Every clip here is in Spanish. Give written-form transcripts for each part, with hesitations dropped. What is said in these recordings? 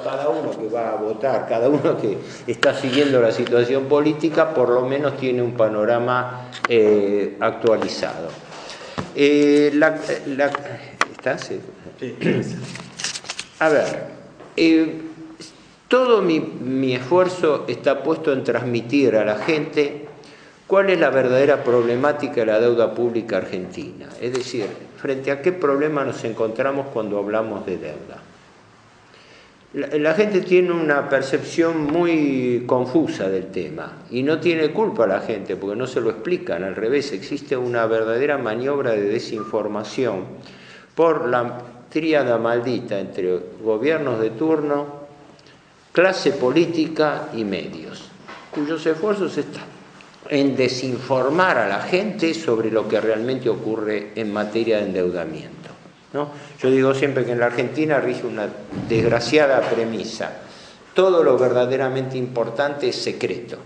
cada uno que va a votar, cada uno que está siguiendo la situación política, por lo menos tiene un panorama actualizado. ¿Estás? Sí. A ver, todo mi esfuerzo está puesto en transmitir a la gente cuál es la verdadera problemática de la deuda pública argentina. Es decir, frente a qué problema nos encontramos cuando hablamos de deuda. La gente tiene una percepción muy confusa del tema y no tiene culpa la gente porque no se lo explican, al revés, existe una verdadera maniobra de desinformación por la tríada maldita entre gobiernos de turno, clase política y medios, cuyos esfuerzos están en desinformar a la gente sobre lo que realmente ocurre en materia de endeudamiento, ¿no? Yo digo siempre que en la Argentina rige una desgraciada premisa: todo lo verdaderamente importante es secreto.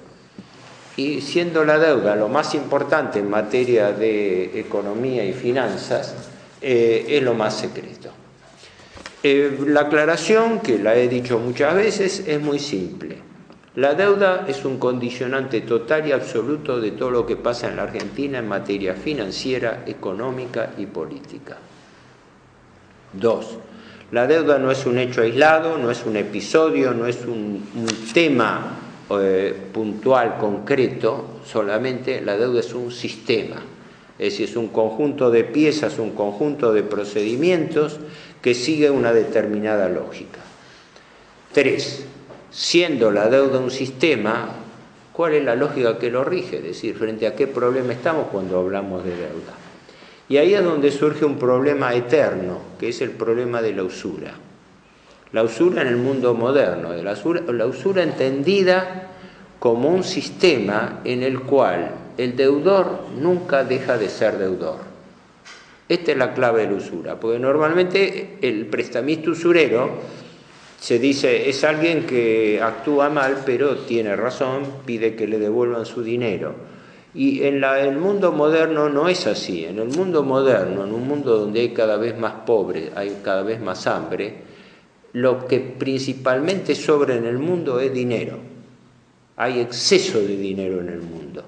Y siendo la deuda lo más importante en materia de economía y finanzas, es lo más secreto. La aclaración, que la he dicho muchas veces, es muy simple. La deuda es un condicionante total y absoluto de todo lo que pasa en la Argentina en materia financiera, económica y política. 2. La deuda no es un hecho aislado, no es un episodio, no es un tema puntual, concreto, solamente la deuda es un sistema. Es decir, es un conjunto de piezas, un conjunto de procedimientos que sigue una determinada lógica. 3. Siendo la deuda un sistema, ¿cuál es la lógica que lo rige? Es decir, frente a qué problema estamos cuando hablamos de deuda. Y ahí es donde surge un problema eterno, que es el problema de la usura. La usura en el mundo moderno, la usura entendida como un sistema en el cual el deudor nunca deja de ser deudor. Esta es la clave de la usura, porque normalmente el prestamista usurero se dice es alguien que actúa mal, pero tiene razón, pide que le devuelvan su dinero. Y en el mundo moderno no es así. En el mundo moderno, en un mundo donde hay cada vez más pobres, hay cada vez más hambre, lo que principalmente sobra en el mundo es dinero. Hay exceso de dinero en el mundo,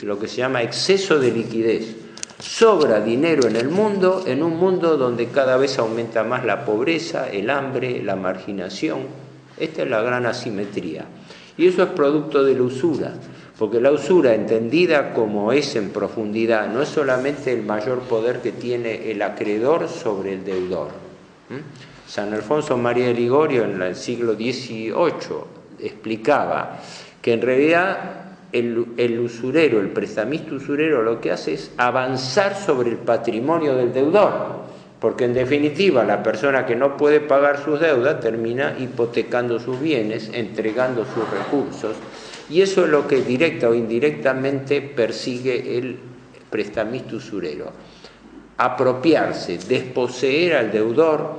lo que se llama exceso de liquidez. Sobra dinero en el mundo, en un mundo donde cada vez aumenta más la pobreza, el hambre, la marginación. Esta es la gran asimetría. Y eso es producto de la usura, porque la usura, entendida como es en profundidad, no es solamente el mayor poder que tiene el acreedor sobre el deudor. San Alfonso María de Ligorio en el siglo XVIII explicaba que en realidad el usurero, el prestamista usurero, lo que hace es avanzar sobre el patrimonio del deudor, porque en definitiva la persona que no puede pagar sus deudas termina hipotecando sus bienes, entregando sus recursos, y eso es lo que directa o indirectamente persigue el prestamista usurero: apropiarse, desposeer al deudor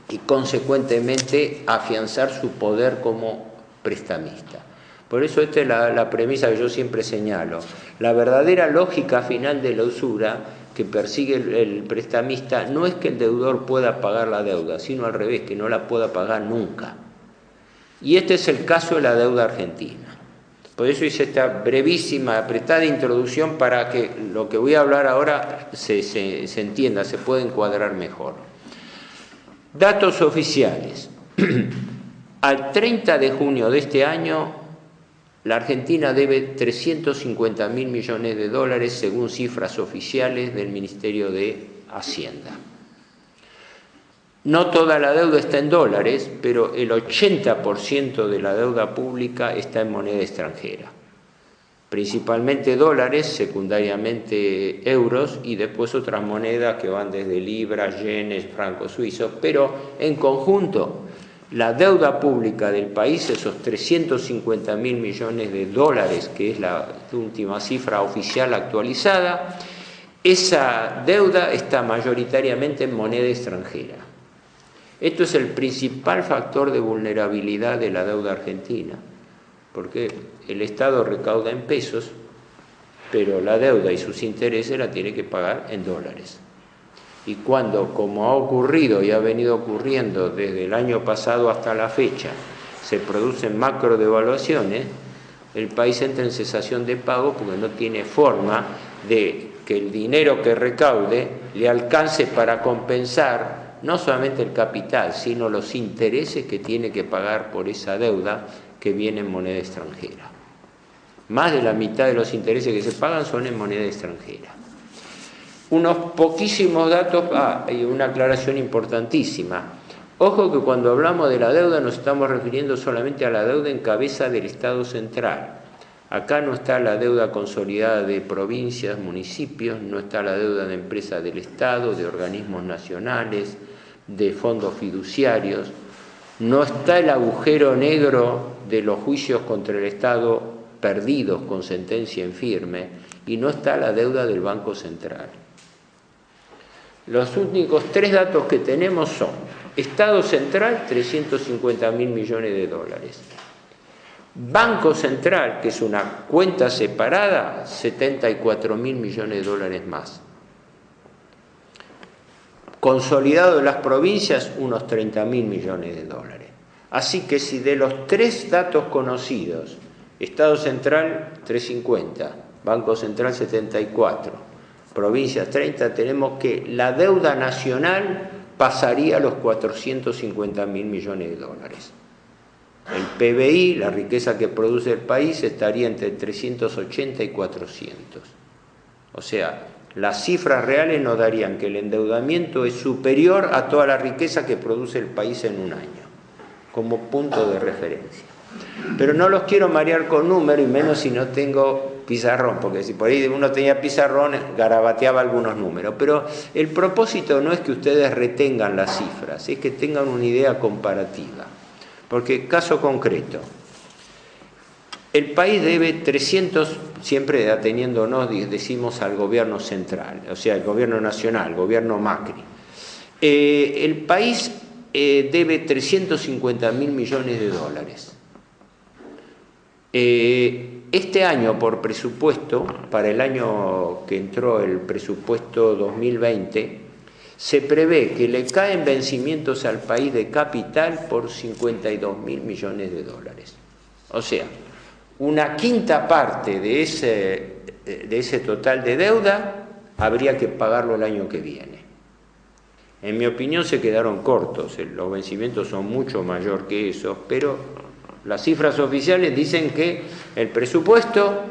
y consecuentemente afianzar su poder como prestamista. Por eso esta es la premisa que yo siempre señalo. La verdadera lógica final de la usura que persigue el prestamista no es que el deudor pueda pagar la deuda, sino al revés, que no la pueda pagar nunca. Y este es el caso de la deuda argentina. Por eso hice esta brevísima, apretada introducción para que lo que voy a hablar ahora se entienda, se pueda encuadrar mejor. Datos oficiales. Al 30 de junio de este año, la Argentina debe 350.000 millones de dólares según cifras oficiales del Ministerio de Hacienda. No toda la deuda está en dólares, pero el 80% de la deuda pública está en moneda extranjera. Principalmente dólares, secundariamente euros y después otras monedas que van desde libras, yenes, francos suizos, pero en conjunto la deuda pública del país, esos 350.000 millones de dólares, que es la última cifra oficial actualizada, esa deuda está mayoritariamente en moneda extranjera. Esto es el principal factor de vulnerabilidad de la deuda argentina, porque el Estado recauda en pesos, pero la deuda y sus intereses la tiene que pagar en dólares. y cuando, como ha ocurrido y ha venido ocurriendo desde el año pasado hasta la fecha, se producen macro devaluaciones, el país entra en cesación de pago porque no tiene forma de que el dinero que recaude le alcance para compensar no solamente el capital, sino los intereses que tiene que pagar por esa deuda que viene en moneda extranjera. Más de la mitad de los intereses que se pagan son en moneda extranjera. Unos poquísimos datos, y una aclaración importantísima. Ojo que cuando hablamos de la deuda nos estamos refiriendo solamente a la deuda en cabeza del Estado central. Acá no está la deuda consolidada de provincias, municipios, no está la deuda de empresas del Estado, de organismos nacionales, de fondos fiduciarios, no está el agujero negro de los juicios contra el Estado perdidos con sentencia en firme y no está la deuda del Banco Central. Los únicos tres datos que tenemos son Estado Central, 350.000 millones de dólares. Banco Central, que es una cuenta separada, 74.000 millones de dólares más. Consolidado de las provincias, unos 30.000 millones de dólares. Así que si de los tres datos conocidos, Estado Central 350, Banco Central 74, provincias 30, tenemos que la deuda nacional pasaría a los 450.000 millones de dólares. El PBI, la riqueza que produce el país, estaría entre 380 y 400. O sea, las cifras reales nos darían que el endeudamiento es superior a toda la riqueza que produce el país en un año, como punto de referencia. Pero no los quiero marear con números, y menos si no tengo pizarrón, porque si por ahí uno tenía pizarrón, garabateaba algunos números. Pero el propósito no es que ustedes retengan las cifras, es que tengan una idea comparativa. Porque, caso concreto, el país debe 300, siempre ateniéndonos, decimos, al gobierno central, o sea, el gobierno nacional, el gobierno Macri. El país debe 350.000 millones de dólares. Este año, por presupuesto, para el año que entró el presupuesto 2020, se prevé que le caen vencimientos al país de capital por 52.000 millones de dólares. O sea, una quinta parte de ese total de deuda habría que pagarlo el año que viene. En mi opinión se quedaron cortos, los vencimientos son mucho mayor que eso, pero las cifras oficiales dicen que el presupuesto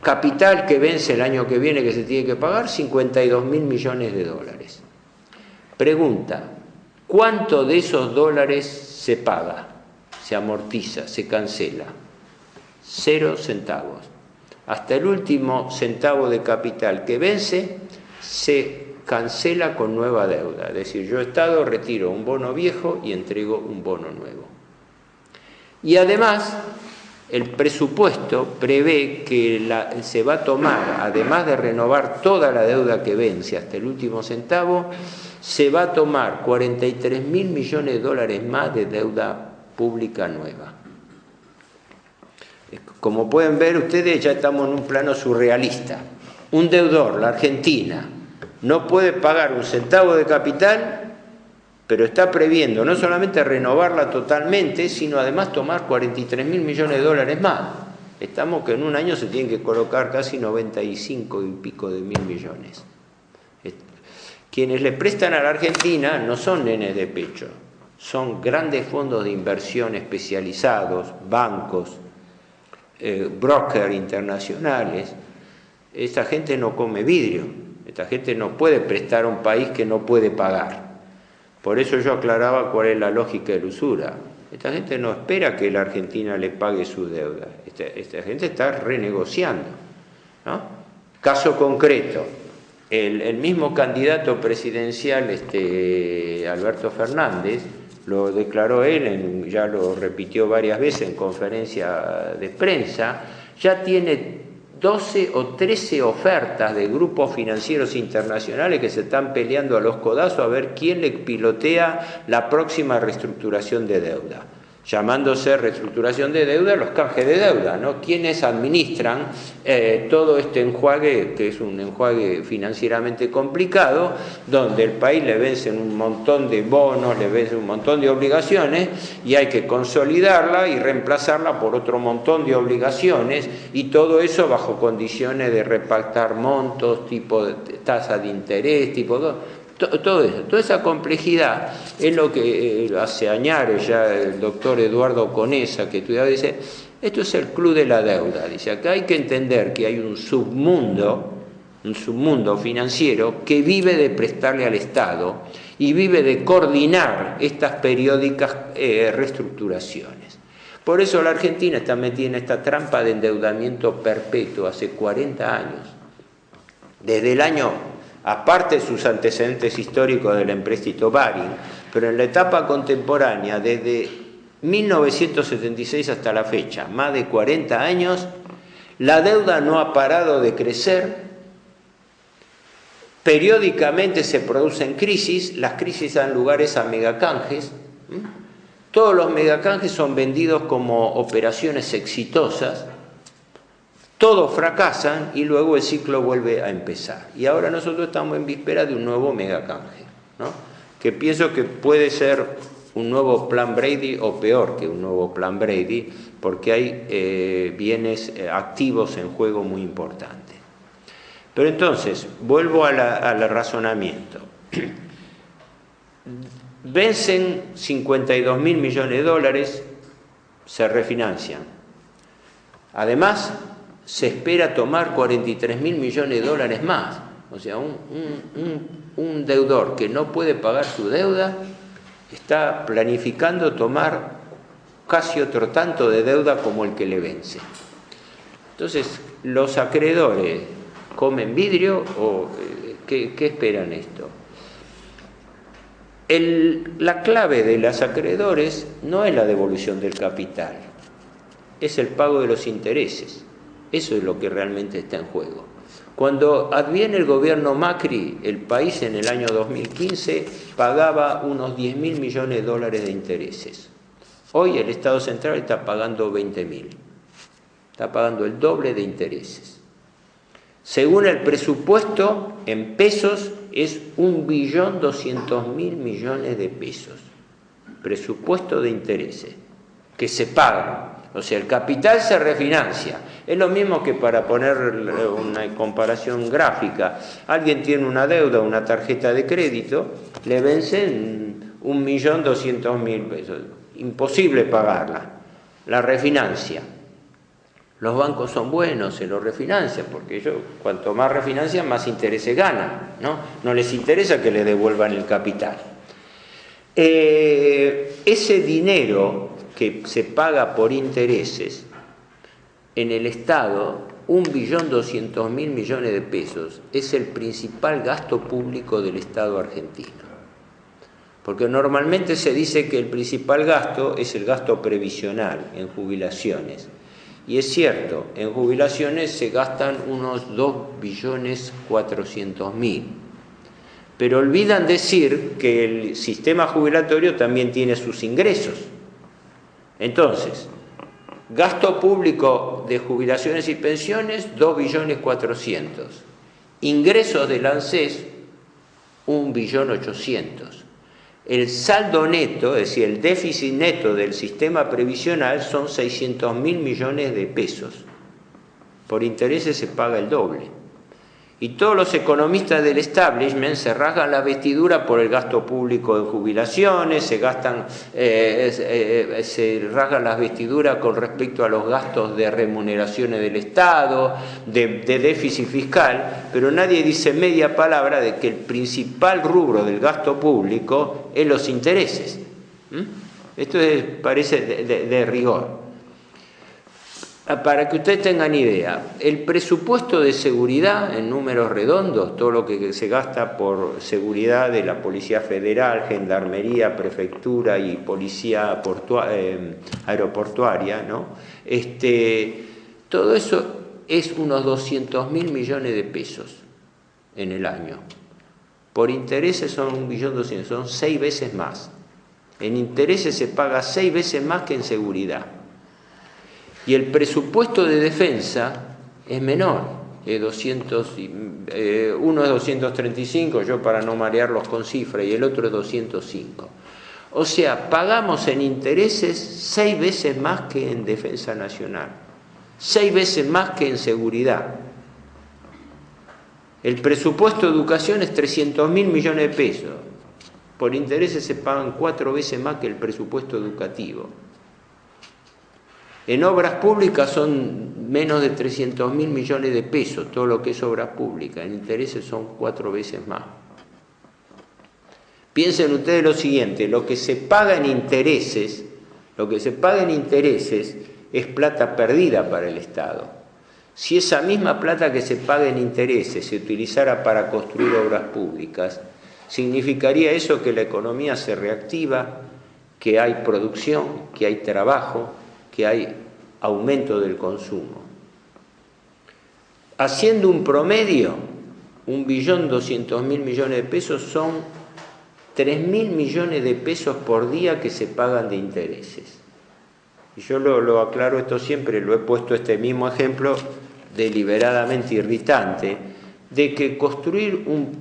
capital que vence el año que viene, que se tiene que pagar, 52.000 millones de dólares. Pregunta, ¿cuánto de esos dólares se paga, se amortiza, se cancela? 0 centavos. Hasta el último centavo de capital que vence, se cancela con nueva deuda. Es decir, yo Estado retiro un bono viejo y entrego un bono nuevo. Y además, el presupuesto prevé que se va a tomar, además de renovar toda la deuda que vence hasta el último centavo, se va a tomar 43.000 millones de dólares más de deuda pública nueva. Como pueden ver ustedes, ya estamos en un plano surrealista. Un deudor, la Argentina, no puede pagar un centavo de capital, pero está previendo no solamente renovarla totalmente, sino además tomar 43.000 millones de dólares más. Estamos que en un año se tienen que colocar casi 95 y pico de mil millones. Quienes le prestan a la Argentina no son nenes de pecho, son grandes fondos de inversión especializados, bancos, brokers internacionales. Esta gente no come vidrio, esta gente no puede prestar a un país que no puede pagar. Por eso yo aclaraba cuál es la lógica de la usura. Esta gente no espera que la Argentina le pague su deuda. Esta gente está renegociando, ¿no? Caso concreto, el mismo candidato presidencial, Alberto Fernández, lo declaró él, ya lo repitió varias veces en conferencia de prensa, ya tiene 12 o 13 ofertas de grupos financieros internacionales que se están peleando a los codazos a ver quién le pilotea la próxima reestructuración de deuda. llamándose reestructuración de deuda, los canjes de deuda, ¿no? Quienes administran todo este enjuague, que es un enjuague financieramente complicado, donde el país le vencen un montón de bonos, le vencen un montón de obligaciones, y hay que consolidarla y reemplazarla por otro montón de obligaciones, y todo eso bajo condiciones de repactar montos, tipo de tasa de interés, todo eso, toda esa complejidad es lo que hace años ya el doctor Eduardo Conesa, que estudiaba, dice, esto es el club de la deuda. Dice, acá hay que entender que hay un submundo financiero que vive de prestarle al Estado y vive de coordinar estas periódicas reestructuraciones. Por eso la Argentina está metida en esta trampa de endeudamiento perpetuo hace 40 años. Desde el año, aparte de sus antecedentes históricos del empréstito Baring, pero en la etapa contemporánea, desde 1976 hasta la fecha, más de 40 años, la deuda no ha parado de crecer, periódicamente se producen crisis, las crisis dan lugares a megacanjes, todos los megacanjes son vendidos como operaciones exitosas, todos fracasan y luego el ciclo vuelve a empezar. Y ahora nosotros estamos en víspera de un nuevo megacanje, ¿no? Que pienso que puede ser un nuevo plan Brady o peor que un nuevo plan Brady, porque hay bienes activos en juego muy importantes. Pero entonces, vuelvo al razonamiento. Vencen 52.000 millones de dólares, se refinancian. Además, se espera tomar 43.000 millones de dólares más. O sea, un deudor que no puede pagar su deuda está planificando tomar casi otro tanto de deuda como el que le vence. Entonces, ¿los acreedores comen vidrio o qué esperan esto? La clave de los acreedores no es la devolución del capital, es el pago de los intereses. Eso es lo que realmente está en juego. Cuando adviene el gobierno Macri, el país en el año 2015 pagaba unos 10.000 millones de dólares de intereses. Hoy el Estado Central está pagando 20.000. Está pagando el doble de intereses. Según el presupuesto, en pesos, es 1.200.000 millones de pesos. Presupuesto de intereses que se pagan. O sea, el capital se refinancia. Es lo mismo que, para poner una comparación gráfica, alguien tiene una deuda, una tarjeta de crédito, le vencen 1.200.000 pesos. Imposible pagarla. La refinancia. Los bancos son buenos, se lo refinancian, porque ellos, cuanto más refinancian, más intereses ganan, ¿no? No les interesa que le devuelvan el capital. Ese dinero que se paga por intereses en el Estado, 1.200.000 millones de pesos, es el principal gasto público del Estado argentino. Porque normalmente se dice que el principal gasto es el gasto previsional en jubilaciones. Y es cierto, en jubilaciones se gastan unos 2.400.000. Pero olvidan decir que el sistema jubilatorio también tiene sus ingresos. Entonces, gasto público de jubilaciones y pensiones, 2.400.000. Ingresos del ANSES, 1.800.000. El saldo neto, es decir, el déficit neto del sistema previsional son 600.000 millones de pesos. Por intereses se paga el doble. Y todos los economistas del establishment se rasgan la vestidura por el gasto público de jubilaciones, se rasgan las vestiduras con respecto a los gastos de remuneraciones del Estado, de déficit fiscal, pero nadie dice media palabra de que el principal rubro del gasto público es los intereses. Esto parece de rigor. Para que ustedes tengan idea, el presupuesto de seguridad en números redondos, todo lo que se gasta por seguridad de la Policía Federal, Gendarmería, Prefectura y Policía Aeroportuaria, ¿no? Todo eso es unos 200.000 millones de pesos en el año. Por intereses son 1.200.000, son 6 veces más. En intereses se paga 6 veces más que en seguridad. Y el presupuesto de defensa es menor. Uno es 235, yo para no marearlos con cifras, y el otro es 205. O sea, pagamos en intereses 6 veces más que en defensa nacional, 6 veces más que en seguridad. El presupuesto de educación es 300.000 millones de pesos. Por intereses se pagan 4 veces más que el presupuesto educativo. En obras públicas son menos de 300.000 millones de pesos, todo lo que es obras públicas. En intereses son 4 veces más. Piensen ustedes lo siguiente, lo que se paga en intereses es plata perdida para el Estado. Si esa misma plata que se paga en intereses se utilizara para construir obras públicas, significaría eso que la economía se reactiva, que hay producción, que hay trabajo, que hay aumento del consumo. Haciendo un promedio, 1.200.000 millones de pesos son 3.000 millones de pesos por día que se pagan de intereses. Y yo lo aclaro esto siempre, lo he puesto este mismo ejemplo deliberadamente irritante, de que construir un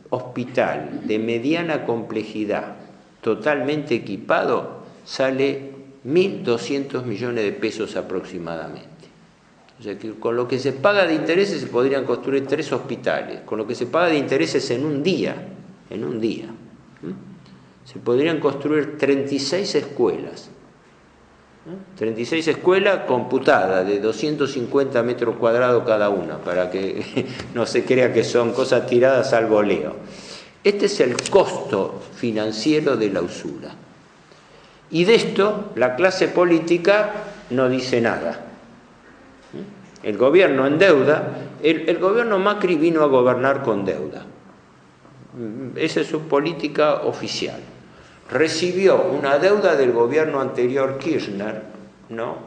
hospital de mediana complejidad totalmente equipado sale 1.200 millones de pesos aproximadamente. O sea que con lo que se paga de intereses se podrían construir 3 hospitales, con lo que se paga de intereses en un día, se podrían construir 36 escuelas. 36 escuelas computadas de 250 metros cuadrados cada una, para que no se crea que son cosas tiradas al voleo. Este es el costo financiero de la usura. Y de esto la clase política no dice nada. El gobierno endeuda, el gobierno Macri vino a gobernar con deuda. Esa es su política oficial. Recibió una deuda del gobierno anterior Kirchner, ¿no?,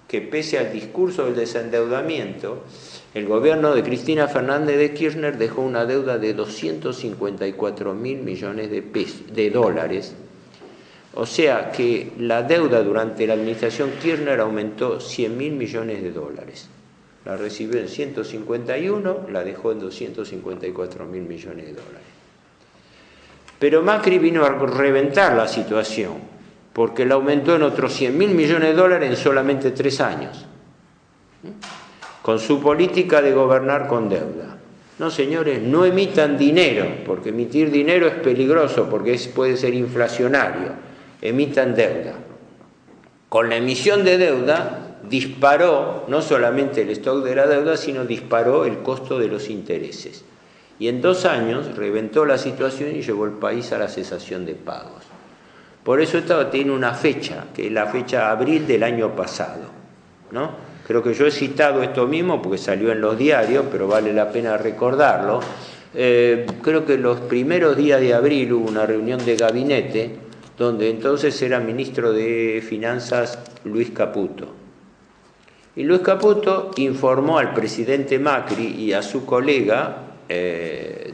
que pese al discurso del desendeudamiento, el gobierno de Cristina Fernández de Kirchner dejó una deuda de 254.000 millones de dólares. O sea que la deuda durante la administración Kirchner aumentó 100.000 millones de dólares. La recibió en 151, la dejó en 254.000 millones de dólares. Pero Macri vino a reventar la situación, porque la aumentó en otros 100.000 millones de dólares en solamente 3 años, con su política de gobernar con deuda. No, señores, no emitan dinero, porque emitir dinero es peligroso, porque puede ser inflacionario. Emitan deuda. Con la emisión de deuda disparó no solamente el stock de la deuda, sino disparó el costo de los intereses. Y en 2 años reventó la situación y llevó el país a la cesación de pagos. Por eso esto tiene una fecha, que es la fecha abril del año pasado, ¿no? Creo que yo he citado esto mismo porque salió en los diarios, pero vale la pena recordarlo. Creo que los primeros días de abril hubo una reunión de gabinete donde entonces era ministro de Finanzas Luis Caputo. Y Luis Caputo informó al presidente Macri y a su colega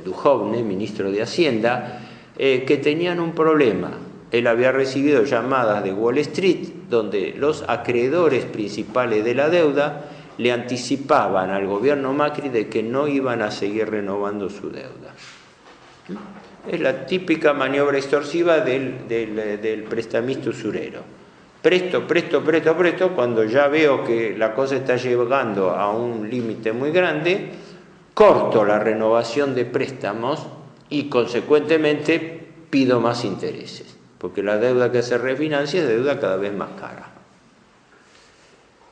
Duhovne, ministro de Hacienda, que tenían un problema. Él había recibido llamadas de Wall Street donde los acreedores principales de la deuda le anticipaban al gobierno Macri de que no iban a seguir renovando su deuda. Es la típica maniobra extorsiva del prestamista usurero. Presto, cuando ya veo que la cosa está llegando a un límite muy grande, corto la renovación de préstamos y consecuentemente pido más intereses, porque la deuda que se refinancia es deuda cada vez más cara.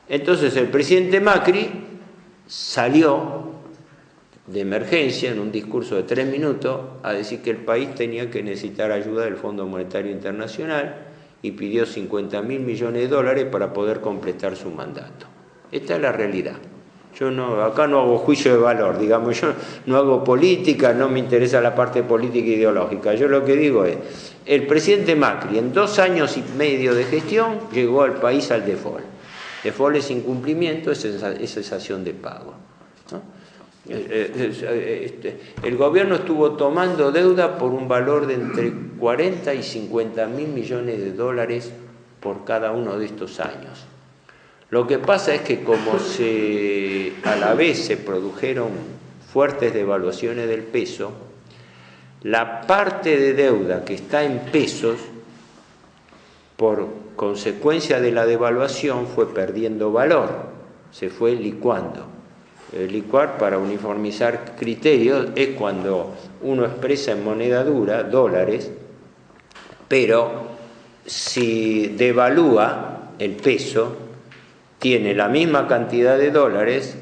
Entonces el presidente Macri salió de emergencia en un discurso de 3 minutos a decir que el país tenía que necesitar ayuda del Fondo Monetario Internacional y pidió 50.000 millones de dólares para poder completar su mandato. Esta es la realidad. Yo acá no hago juicio de valor, digamos, yo no hago política, no me interesa la parte política e ideológica. Yo lo que digo es, el presidente Macri en 2 años y medio de gestión llegó al país al default. Default es incumplimiento, es cesación de pago, ¿no? El gobierno estuvo tomando deuda por un valor de entre 40 y 50 mil millones de dólares por cada uno de estos años. Lo que pasa es que como a la vez se produjeron fuertes devaluaciones del peso, la parte de deuda que está en pesos, por consecuencia de la devaluación, fue perdiendo valor, se fue licuando. Licuar, para uniformizar criterios, es cuando uno expresa en moneda dura, dólares, pero si devalúa el peso, tiene la misma cantidad de dólares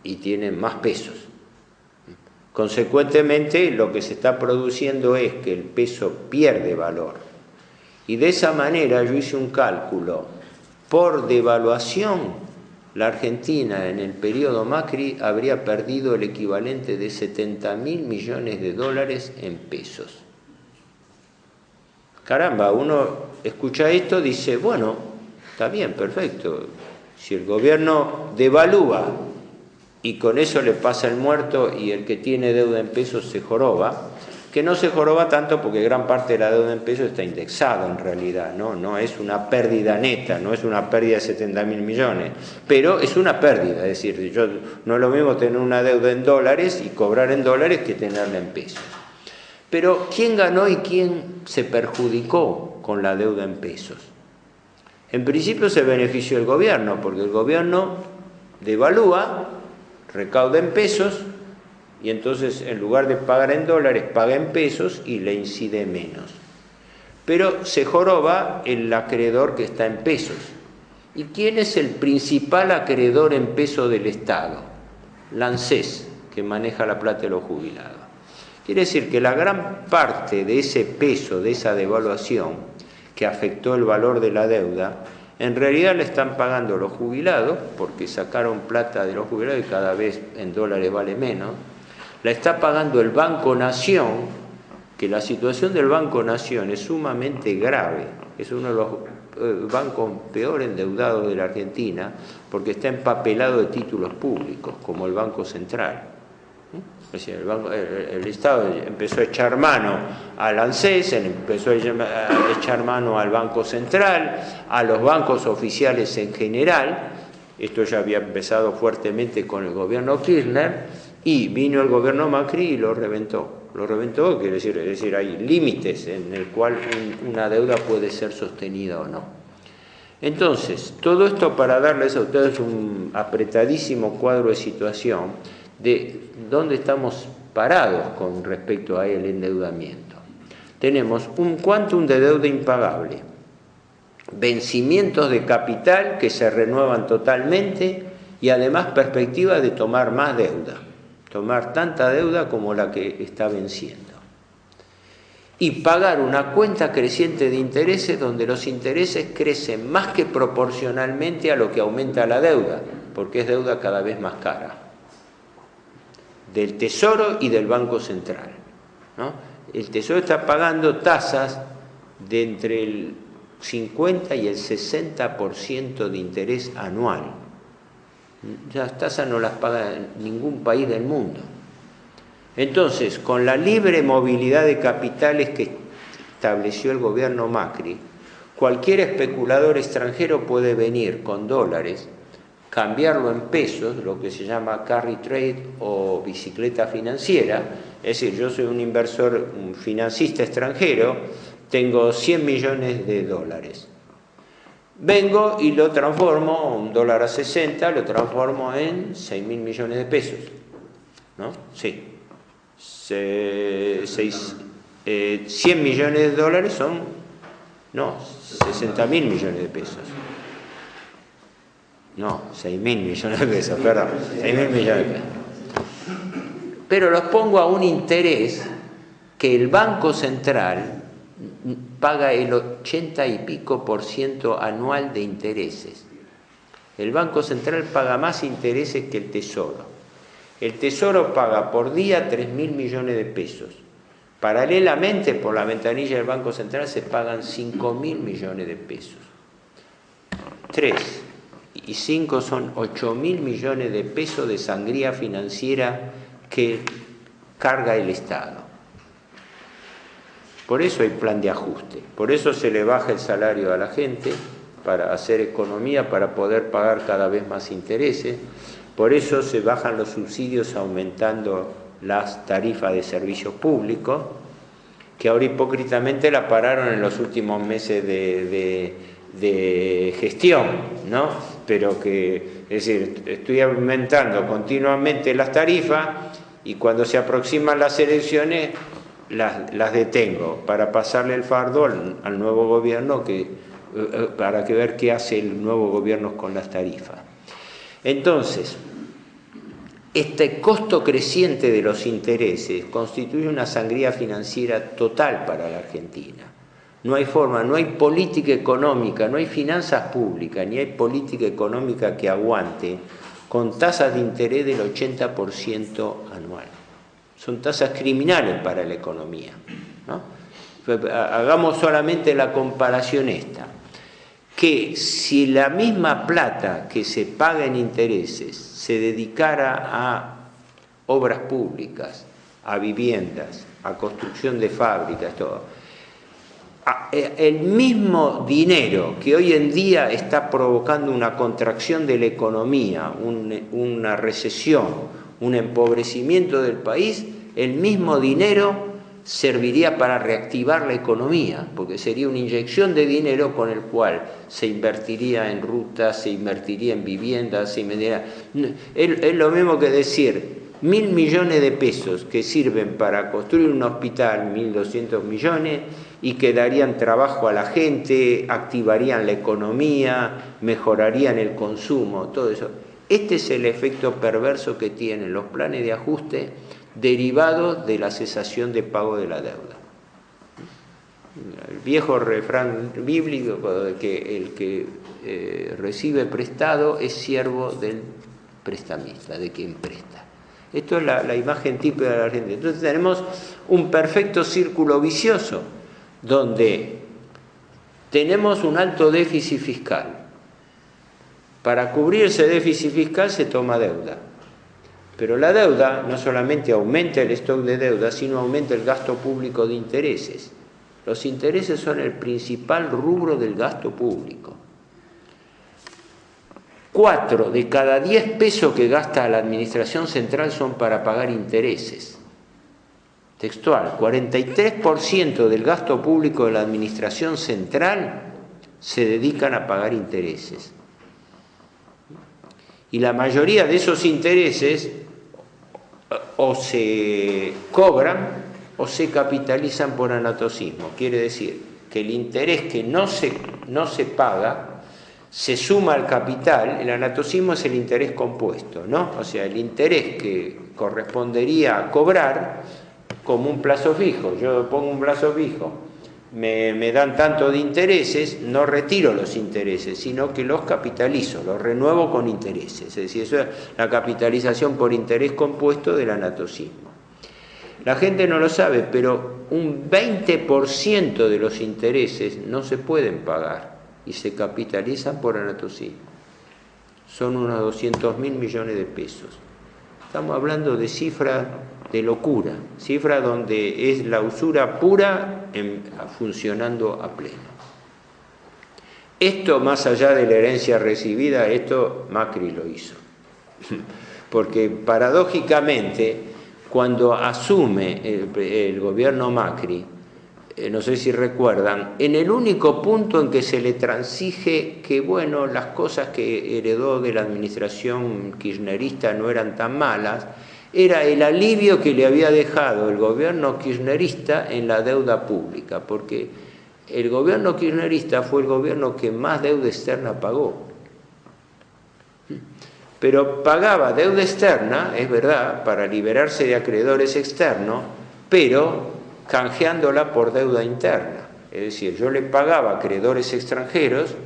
y tiene más pesos. Consecuentemente, lo que se está produciendo es que el peso pierde valor. Y de esa manera yo hice un cálculo. Por devaluación, la Argentina en el periodo Macri habría perdido el equivalente de 70 mil millones de dólares en pesos. Caramba, uno escucha esto, dice, bueno, está bien, perfecto. Si el gobierno devalúa y con eso le pasa el muerto y el que tiene deuda en pesos se joroba, que no se joroba tanto porque gran parte de la deuda en pesos está indexada en realidad, no es una pérdida neta, no es una pérdida de 70 mil millones, pero es una pérdida, es decir, no es lo mismo tener una deuda en dólares y cobrar en dólares que tenerla en pesos. Pero ¿quién ganó y quién se perjudicó con la deuda en pesos? En principio se benefició el gobierno, porque el gobierno devalúa, recauda en pesos, y entonces en lugar de pagar en dólares, paga en pesos y le incide menos. Pero se joroba el acreedor que está en pesos. ¿Y quién es el principal acreedor en pesos del Estado? La ANSES, que maneja la plata de los jubilados. Quiere decir que la gran parte de ese peso, de esa devaluación que afectó el valor de la deuda, en realidad le están pagando los jubilados, porque sacaron plata de los jubilados y cada vez en dólares vale menos. La está pagando el Banco Nación, que la situación del Banco Nación es sumamente grave, es uno de los bancos peor endeudados de la Argentina, porque está empapelado de títulos públicos, como el Banco Central. Es decir, el Estado empezó a echar mano al ANSES, empezó a echar mano al Banco Central, a los bancos oficiales en general. Esto ya había empezado fuertemente con el gobierno Kirchner, y vino el gobierno Macri y lo reventó. Lo reventó, quiere decir, es decir, hay límites en el cual una deuda puede ser sostenida o no. Entonces, todo esto para darles a ustedes un apretadísimo cuadro de situación de dónde estamos parados con respecto a el endeudamiento. Tenemos un quantum de deuda impagable, vencimientos de capital que se renuevan totalmente y además perspectiva de tomar más deuda, tomar tanta deuda como la que está venciendo. Y pagar una cuenta creciente de intereses donde los intereses crecen más que proporcionalmente a lo que aumenta la deuda, porque es deuda cada vez más cara, del Tesoro y del Banco Central, ¿no? El Tesoro está pagando tasas de entre el 50 y el 60% de interés anual. Las tasas no las paga ningún país del mundo. Entonces, con la libre movilidad de capitales que estableció el gobierno Macri, cualquier especulador extranjero puede venir con dólares, cambiarlo en pesos, lo que se llama carry trade o bicicleta financiera. Es decir, yo soy un inversor, un financista extranjero, tengo 100 millones de dólares. Vengo y lo transformo, un dólar a 60, lo transformo en 6.000 millones de pesos, ¿no? Sí. 100 millones de dólares son, no, 60.000 millones de pesos. No, 6.000 millones de pesos, perdón, 6.000 millones de pesos. Pero los pongo a un interés que el Banco Central paga el 80 y pico % anual de intereses. El Banco Central paga más intereses que el Tesoro. El Tesoro paga por día 3.000 millones de pesos. Paralelamente, por la ventanilla del Banco Central se pagan 5.000 millones de pesos. 3 y 5 son 8.000 millones de pesos de sangría financiera que carga el Estado. Por eso hay plan de ajuste, por eso se le baja el salario a la gente para hacer economía, para poder pagar cada vez más intereses, por eso se bajan los subsidios aumentando las tarifas de servicios públicos, que ahora hipócritamente la pararon en los últimos meses de gestión, ¿no? Pero que, es decir, estoy aumentando continuamente las tarifas y cuando se aproximan las elecciones las detengo para pasarle el fardo al nuevo gobierno para ver qué hace el nuevo gobierno con las tarifas. Entonces, este costo creciente de los intereses constituye una sangría financiera total para la Argentina. No hay forma, no hay política económica, no hay finanzas públicas, ni hay política económica que aguante con tasas de interés del 80% anual. Son tasas criminales para la economía, ¿no? Hagamos solamente la comparación esta, que si la misma plata que se paga en intereses se dedicara a obras públicas, a viviendas, a construcción de fábricas, todo, el mismo dinero que hoy en día está provocando una contracción de la economía, una recesión, un empobrecimiento del país, el mismo dinero serviría para reactivar la economía, porque sería una inyección de dinero con el cual se invertiría en rutas, se invertiría en viviendas, es lo mismo que decir 1.000 millones de pesos que sirven para construir un hospital, 1.200 millones, y que darían trabajo a la gente, activarían la economía, mejorarían el consumo, todo eso. Este es el efecto perverso que tienen los planes de ajuste derivados de la cesación de pago de la deuda. El viejo refrán bíblico de que el que recibe prestado es siervo del prestamista, de quien presta. Esto es la imagen típica de la Argentina. Entonces tenemos un perfecto círculo vicioso donde tenemos un alto déficit fiscal. Para cubrir ese déficit fiscal se toma deuda. Pero la deuda no solamente aumenta el stock de deuda, sino aumenta el gasto público de intereses. Los intereses son el principal rubro del gasto público. 4 de cada 10 pesos que gasta la administración central son para pagar intereses. Textual, 43% del gasto público de la administración central se dedican a pagar intereses. Y la mayoría de esos intereses o se cobran o se capitalizan por anatocismo. Quiere decir que el interés que no se paga se suma al capital. El anatocismo es el interés compuesto, ¿no? O sea, el interés que correspondería a cobrar como un plazo fijo. Yo pongo un plazo fijo, me dan tanto de intereses, no retiro los intereses, sino que los capitalizo, los renuevo con intereses. Es decir, eso es la capitalización por interés compuesto del anatocismo. La gente no lo sabe, pero un 20% de los intereses no se pueden pagar y se capitalizan por anatocismo. Son unos 200.000 millones de pesos. Estamos hablando de cifras de locura, cifra donde es la usura pura funcionando a pleno. Esto, más allá de la herencia recibida, esto Macri lo hizo. Porque paradójicamente, cuando asume el gobierno Macri, no sé si recuerdan, en el único punto en que se le transige que, bueno, las cosas que heredó de la administración kirchnerista no eran tan malas, era el alivio que le había dejado el gobierno kirchnerista en la deuda pública, porque el gobierno kirchnerista fue el gobierno que más deuda externa pagó. Pero pagaba deuda externa, es verdad, para liberarse de acreedores externos, pero canjeándola por deuda interna. Es decir, yo le pagaba a acreedores extranjeros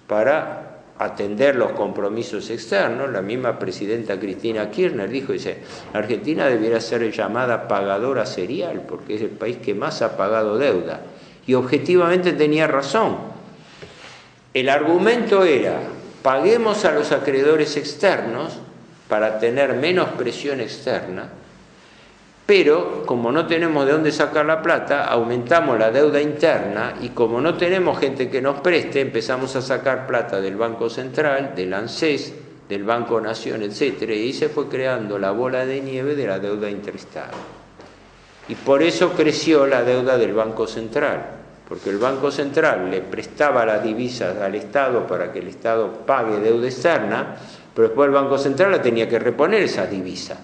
para atender los compromisos externos. La misma presidenta Cristina Kirchner dijo, dice, Argentina debiera ser llamada pagadora serial, porque es el país que más ha pagado deuda. Y objetivamente tenía razón. El argumento era, paguemos a los acreedores externos para tener menos presión externa Pero como no tenemos de dónde sacar la plata, aumentamos la deuda interna y como no tenemos gente que nos preste, empezamos a sacar plata del Banco Central, del ANSES, del Banco Nación, etc. Y se fue creando la bola de nieve de la deuda interestado. Y por eso creció la deuda del Banco Central, porque el Banco Central le prestaba las divisas al Estado para que el Estado pague deuda externa, pero después el Banco Central la tenía que reponer esas divisas.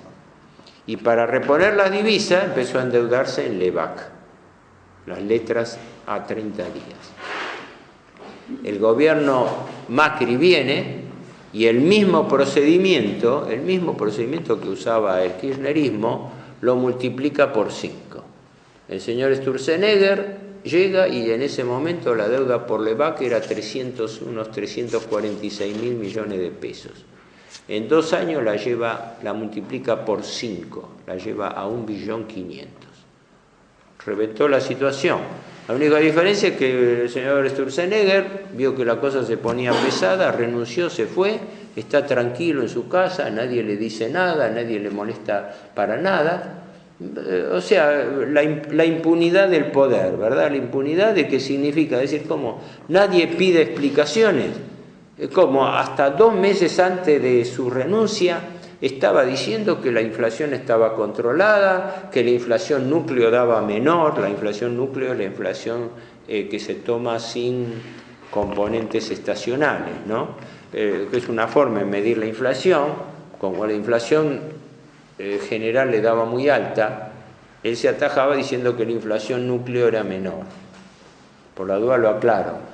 Y para reponer las divisas empezó a endeudarse en LEBAC, las letras a 30 días. El gobierno Macri viene y el mismo procedimiento que usaba el kirchnerismo, lo multiplica por 5. El señor Sturzenegger llega y en ese momento la deuda por LEBAC era unos 346.000 millones de pesos. En 2 años la multiplica por 5, la lleva a 1.500.000.000. Reventó la situación. La única diferencia es que el señor Sturzenegger vio que la cosa se ponía pesada, renunció, se fue, está tranquilo en su casa, nadie le dice nada, nadie le molesta para nada. O sea, la impunidad del poder, ¿verdad? La impunidad de qué significa, es decir, como nadie pide explicaciones. Como hasta 2 meses antes de su renuncia estaba diciendo que la inflación estaba controlada, que la inflación núcleo daba menor. La inflación núcleo es la inflación que se toma sin componentes estacionales, ¿no? Que es una forma de medir la inflación. Como la inflación general le daba muy alta, él se atajaba diciendo que la inflación núcleo era menor. Por la duda lo aclaro.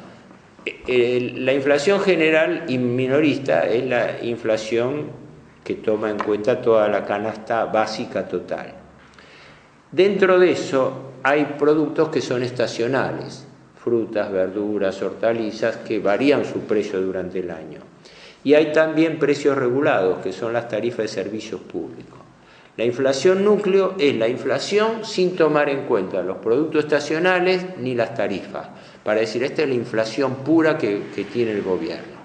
La inflación general y minorista es la inflación que toma en cuenta toda la canasta básica total. Dentro de eso hay productos que son estacionales, frutas, verduras, hortalizas, que varían su precio durante el año. Y hay también precios regulados, que son las tarifas de servicios públicos. La inflación núcleo es la inflación sin tomar en cuenta los productos estacionales ni las tarifas. Para decir, esta es la inflación pura que tiene el gobierno.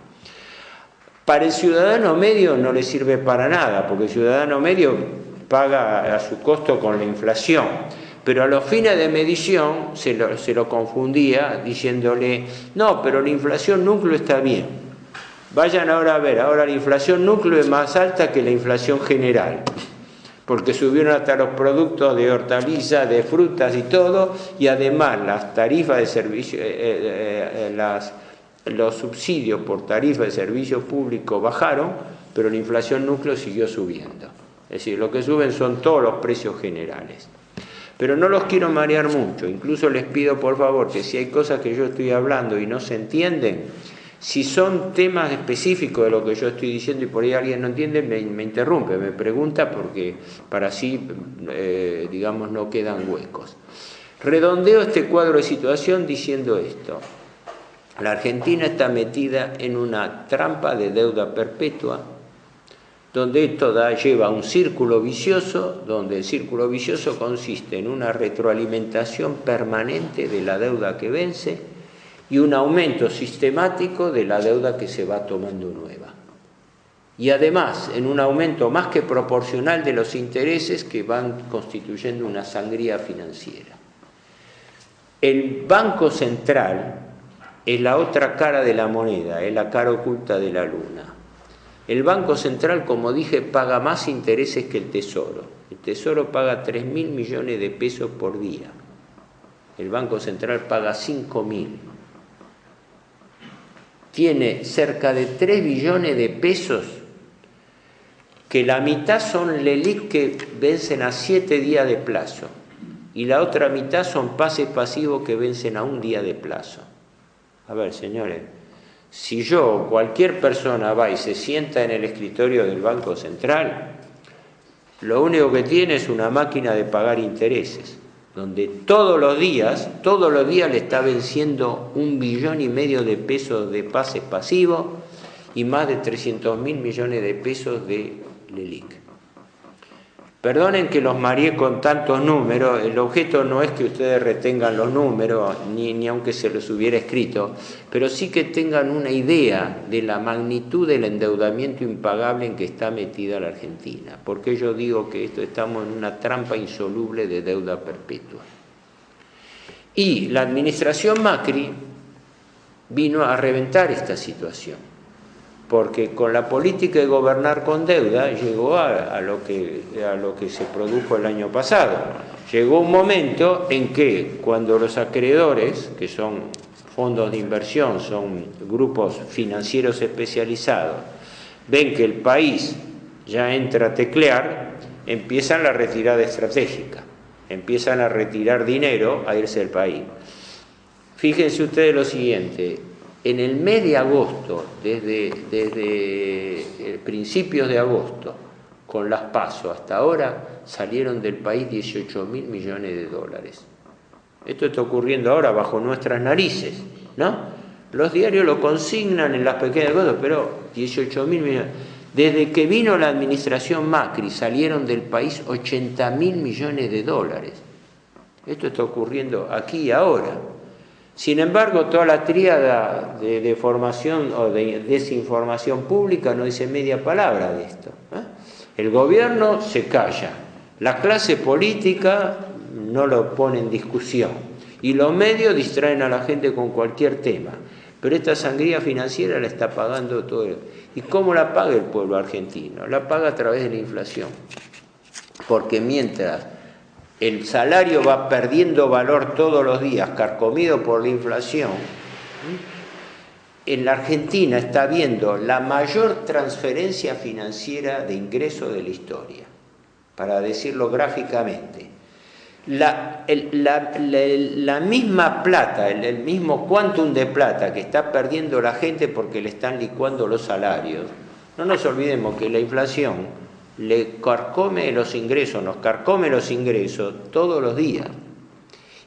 Para el ciudadano medio no le sirve para nada, porque el ciudadano medio paga a su costo con la inflación. Pero a los fines de medición se lo confundía diciéndole, no, pero la inflación núcleo está bien. Vayan ahora a ver, ahora la inflación núcleo es más alta que la inflación general, porque subieron hasta los productos de hortalizas, de frutas y todo, y además las tarifas de servicio, los subsidios por tarifas de servicio público bajaron, pero la inflación núcleo siguió subiendo. Es decir, lo que suben son todos los precios generales. Pero no los quiero marear mucho, incluso les pido por favor que si hay cosas que yo estoy hablando y no se entienden, si son temas específicos de lo que yo estoy diciendo y por ahí alguien no entiende, me interrumpe, me pregunta, porque para así, digamos, no quedan huecos. Redondeo este cuadro de situación diciendo esto. La Argentina está metida en una trampa de deuda perpetua, donde esto lleva a un círculo vicioso, donde el círculo vicioso consiste en una retroalimentación permanente de la deuda que vence, y un aumento sistemático de la deuda que se va tomando nueva. Y además, en un aumento más que proporcional de los intereses que van constituyendo una sangría financiera. El Banco Central es la otra cara de la moneda, es la cara oculta de la luna. El Banco Central, como dije, paga más intereses que el Tesoro. El Tesoro paga 3.000 millones de pesos por día. El Banco Central paga 5.000. Tiene cerca de 3 billones de pesos, que la mitad son LELIQ que vencen a 7 días de plazo y la otra mitad son pases pasivos que vencen a 1 día de plazo. A ver, señores, si yo o cualquier persona va y se sienta en el escritorio del Banco Central, lo único que tiene es una máquina de pagar intereses, donde todos los días le está venciendo 1,5 billones de pesos de pases pasivos y más de 300.000 millones de pesos de LELIQ. Perdonen que los mareé con tantos números, el objeto no es que ustedes retengan los números, ni aunque se los hubiera escrito, pero sí que tengan una idea de la magnitud del endeudamiento impagable en que está metida la Argentina. Porque yo digo que estamos en una trampa insoluble de deuda perpetua. Y la administración Macri vino a reventar esta situación, porque con la política de gobernar con deuda llegó a lo que se produjo el año pasado. Llegó un momento en que cuando los acreedores, que son fondos de inversión, son grupos financieros especializados, ven que el país ya entra a teclear, empiezan la retirada estratégica, empiezan a retirar dinero a irse del país. Fíjense ustedes lo siguiente. En el mes de agosto, desde principios de agosto, con las PASO hasta ahora, salieron del país 18.000 millones de dólares. Esto está ocurriendo ahora bajo nuestras narices, ¿no? Los diarios lo consignan en las pequeñas cosas, pero 18.000 millones. Desde que vino la administración Macri, salieron del país 80.000 millones de dólares. Esto está ocurriendo aquí y ahora. Sin embargo, toda la tríada de formación o de desinformación pública no dice media palabra de esto. El gobierno se calla, la clase política no lo pone en discusión y los medios distraen a la gente con cualquier tema. Pero esta sangría financiera la está pagando todo. ¿Y cómo la paga el pueblo argentino? La paga a través de la inflación. Porque mientras el salario va perdiendo valor todos los días, carcomido por la inflación, en la Argentina está habiendo la mayor transferencia financiera de ingreso de la historia, para decirlo gráficamente. La misma plata, el mismo quantum de plata que está perdiendo la gente porque le están licuando los salarios. No nos olvidemos que la inflación le carcome los ingresos, nos carcome los ingresos todos los días.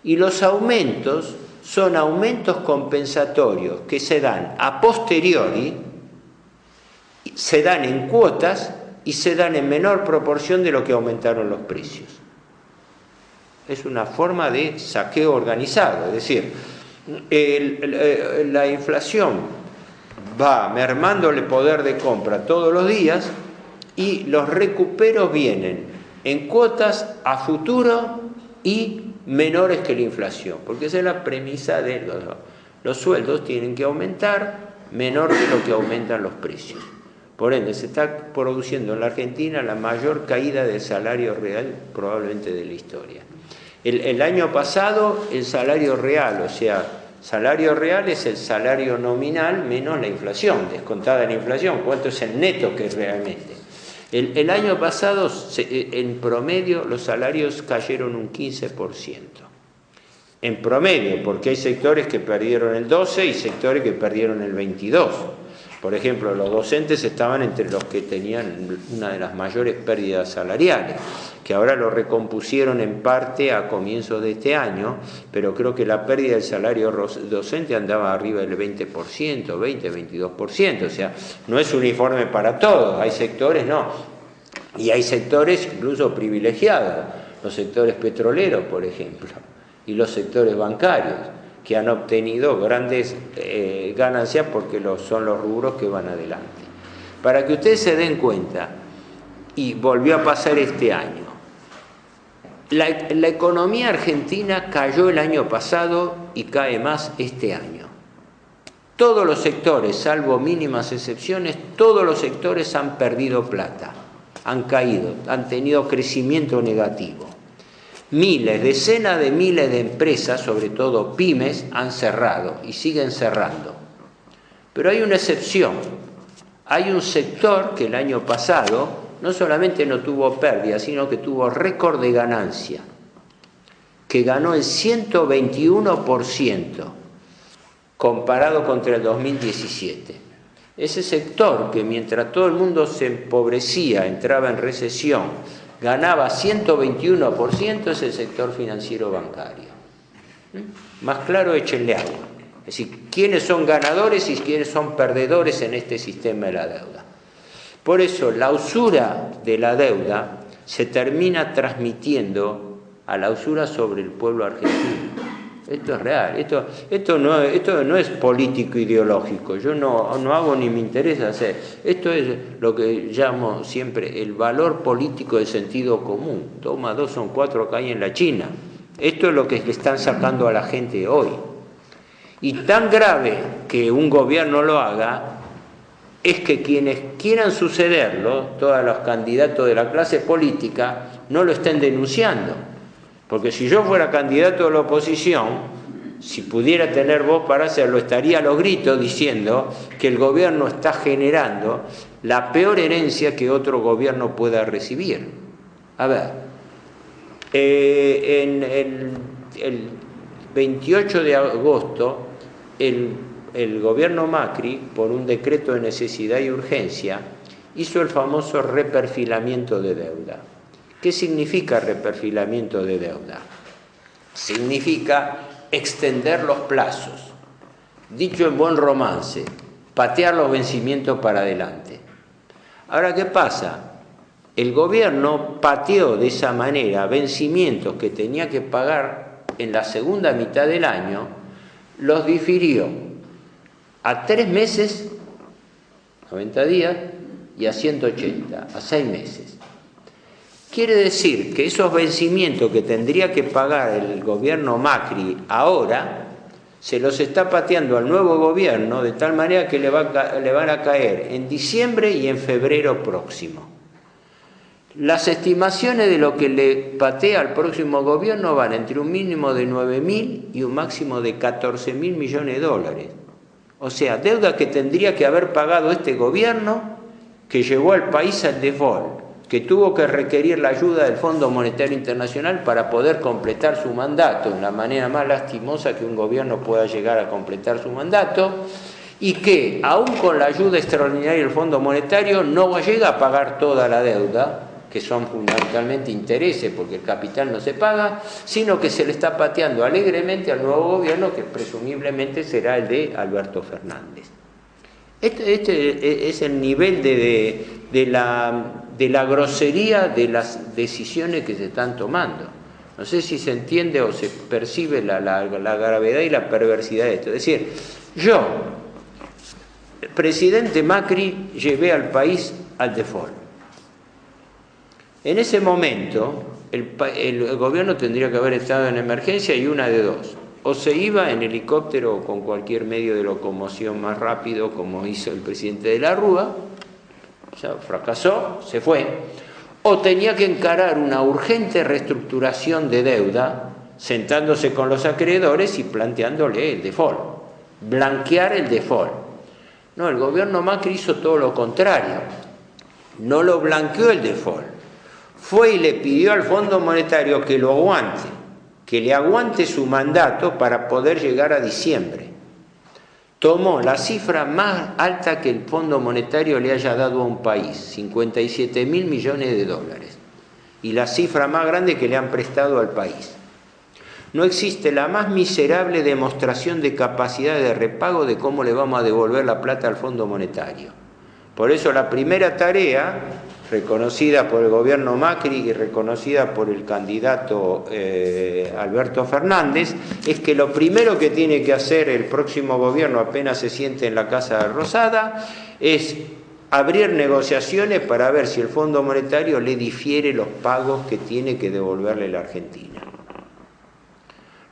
Y los aumentos son aumentos compensatorios que se dan a posteriori, se dan en cuotas y se dan en menor proporción de lo que aumentaron los precios. Es una forma de saqueo organizado, es decir, la inflación va mermándole poder de compra todos los días y los recuperos vienen en cuotas a futuro y menores que la inflación, porque esa es la premisa de los sueldos tienen que aumentar menor que lo que aumentan los precios. Por ende, se está produciendo en la Argentina la mayor caída del salario real probablemente de la historia. El año pasado el salario real, o sea, salario real es el salario nominal menos la inflación, descontada la inflación, ¿cuánto es el neto que es realmente? El año pasado, en promedio, los salarios cayeron un 15%. En promedio, porque hay sectores que perdieron el 12% y sectores que perdieron el 22%. Por ejemplo, los docentes estaban entre los que tenían una de las mayores pérdidas salariales, que ahora lo recompusieron en parte a comienzos de este año, pero creo que la pérdida del salario docente andaba arriba del 20%, 22%, o sea, no es uniforme para todos, hay sectores, no, y hay sectores incluso privilegiados, los sectores petroleros, por ejemplo, y los sectores bancarios, que han obtenido grandes ganancias porque son los rubros que van adelante. Para que ustedes se den cuenta, y volvió a pasar este año, la economía argentina cayó el año pasado y cae más este año. Todos los sectores, salvo mínimas excepciones, todos los sectores han perdido plata, han caído, han tenido crecimiento negativo. Miles, decenas de miles de empresas, sobre todo pymes, han cerrado y siguen cerrando. Pero hay una excepción. Hay un sector que el año pasado no solamente no tuvo pérdida, sino que tuvo récord de ganancia, que ganó el 121% comparado contra el 2017. Ese sector que mientras todo el mundo se empobrecía, entraba en recesión, ganaba 121%, es el sector financiero bancario. Más claro, échenle agua. Es decir, quiénes son ganadores y quiénes son perdedores en este sistema de la deuda. Por eso, la usura de la deuda se termina transmitiendo a la usura sobre el pueblo argentino. Esto es real, esto no es político ideológico, yo no hago ni me interesa hacer. Esto es lo que llamo siempre el valor político de sentido común. 2 más 2 son 4 acá y en la China. Esto es lo que le están sacando a la gente hoy. Y tan grave que un gobierno lo haga es que quienes quieran sucederlo, todos los candidatos de la clase política, no lo estén denunciando. Porque si yo fuera candidato de la oposición, si pudiera tener voz para hacerlo, estaría a los gritos diciendo que el gobierno está generando la peor herencia que otro gobierno pueda recibir. A ver, en el 28 de agosto, el gobierno Macri, por un decreto de necesidad y urgencia, hizo el famoso reperfilamiento de deuda. ¿Qué significa reperfilamiento de deuda? Significa extender los plazos. Dicho en buen romance, patear los vencimientos para adelante. Ahora, ¿qué pasa? El gobierno pateó de esa manera vencimientos que tenía que pagar en la segunda mitad del año, los difirió a 3 meses, 90 días, y a 180, a 6 meses. Quiere decir que esos vencimientos que tendría que pagar el gobierno Macri ahora, se los está pateando al nuevo gobierno de tal manera que le van a caer en diciembre y en febrero próximo. Las estimaciones de lo que le patea al próximo gobierno van entre un mínimo de 9.000 y un máximo de 14.000 millones de dólares. O sea, deuda que tendría que haber pagado este gobierno que llevó al país al default, que tuvo que requerir la ayuda del Fondo Monetario Internacional para poder completar su mandato, de la manera más lastimosa que un gobierno pueda llegar a completar su mandato, y que, aún con la ayuda extraordinaria del Fondo Monetario, no llega a pagar toda la deuda, que son fundamentalmente intereses, porque el capital no se paga, sino que se le está pateando alegremente al nuevo gobierno, que presumiblemente será el de Alberto Fernández. Este es el nivel de la grosería de las decisiones que se están tomando. No sé si se entiende o se percibe la gravedad y la perversidad de esto. Es decir, yo, presidente Macri, llevé al país al default. En ese momento, el gobierno tendría que haber estado en emergencia y una de dos. O se iba en helicóptero o con cualquier medio de locomoción más rápido, como hizo el presidente de la Rúa, ya fracasó, se fue, o tenía que encarar una urgente reestructuración de deuda, sentándose con los acreedores y planteándole el default, blanquear el default. No, el gobierno Macri hizo todo lo contrario, no lo blanqueó el default, fue y le pidió al Fondo Monetario que lo aguante, que le aguante su mandato para poder llegar a diciembre. Tomó la cifra más alta que el Fondo Monetario le haya dado a un país, 57.000 millones de dólares, y la cifra más grande que le han prestado al país. No existe la más miserable demostración de capacidad de repago de cómo le vamos a devolver la plata al Fondo Monetario. Por eso la primera tarea, reconocida por el gobierno Macri y reconocida por el candidato Alberto Fernández, es que lo primero que tiene que hacer el próximo gobierno apenas se siente en la Casa Rosada es abrir negociaciones para ver si el Fondo Monetario le difiere los pagos que tiene que devolverle la Argentina.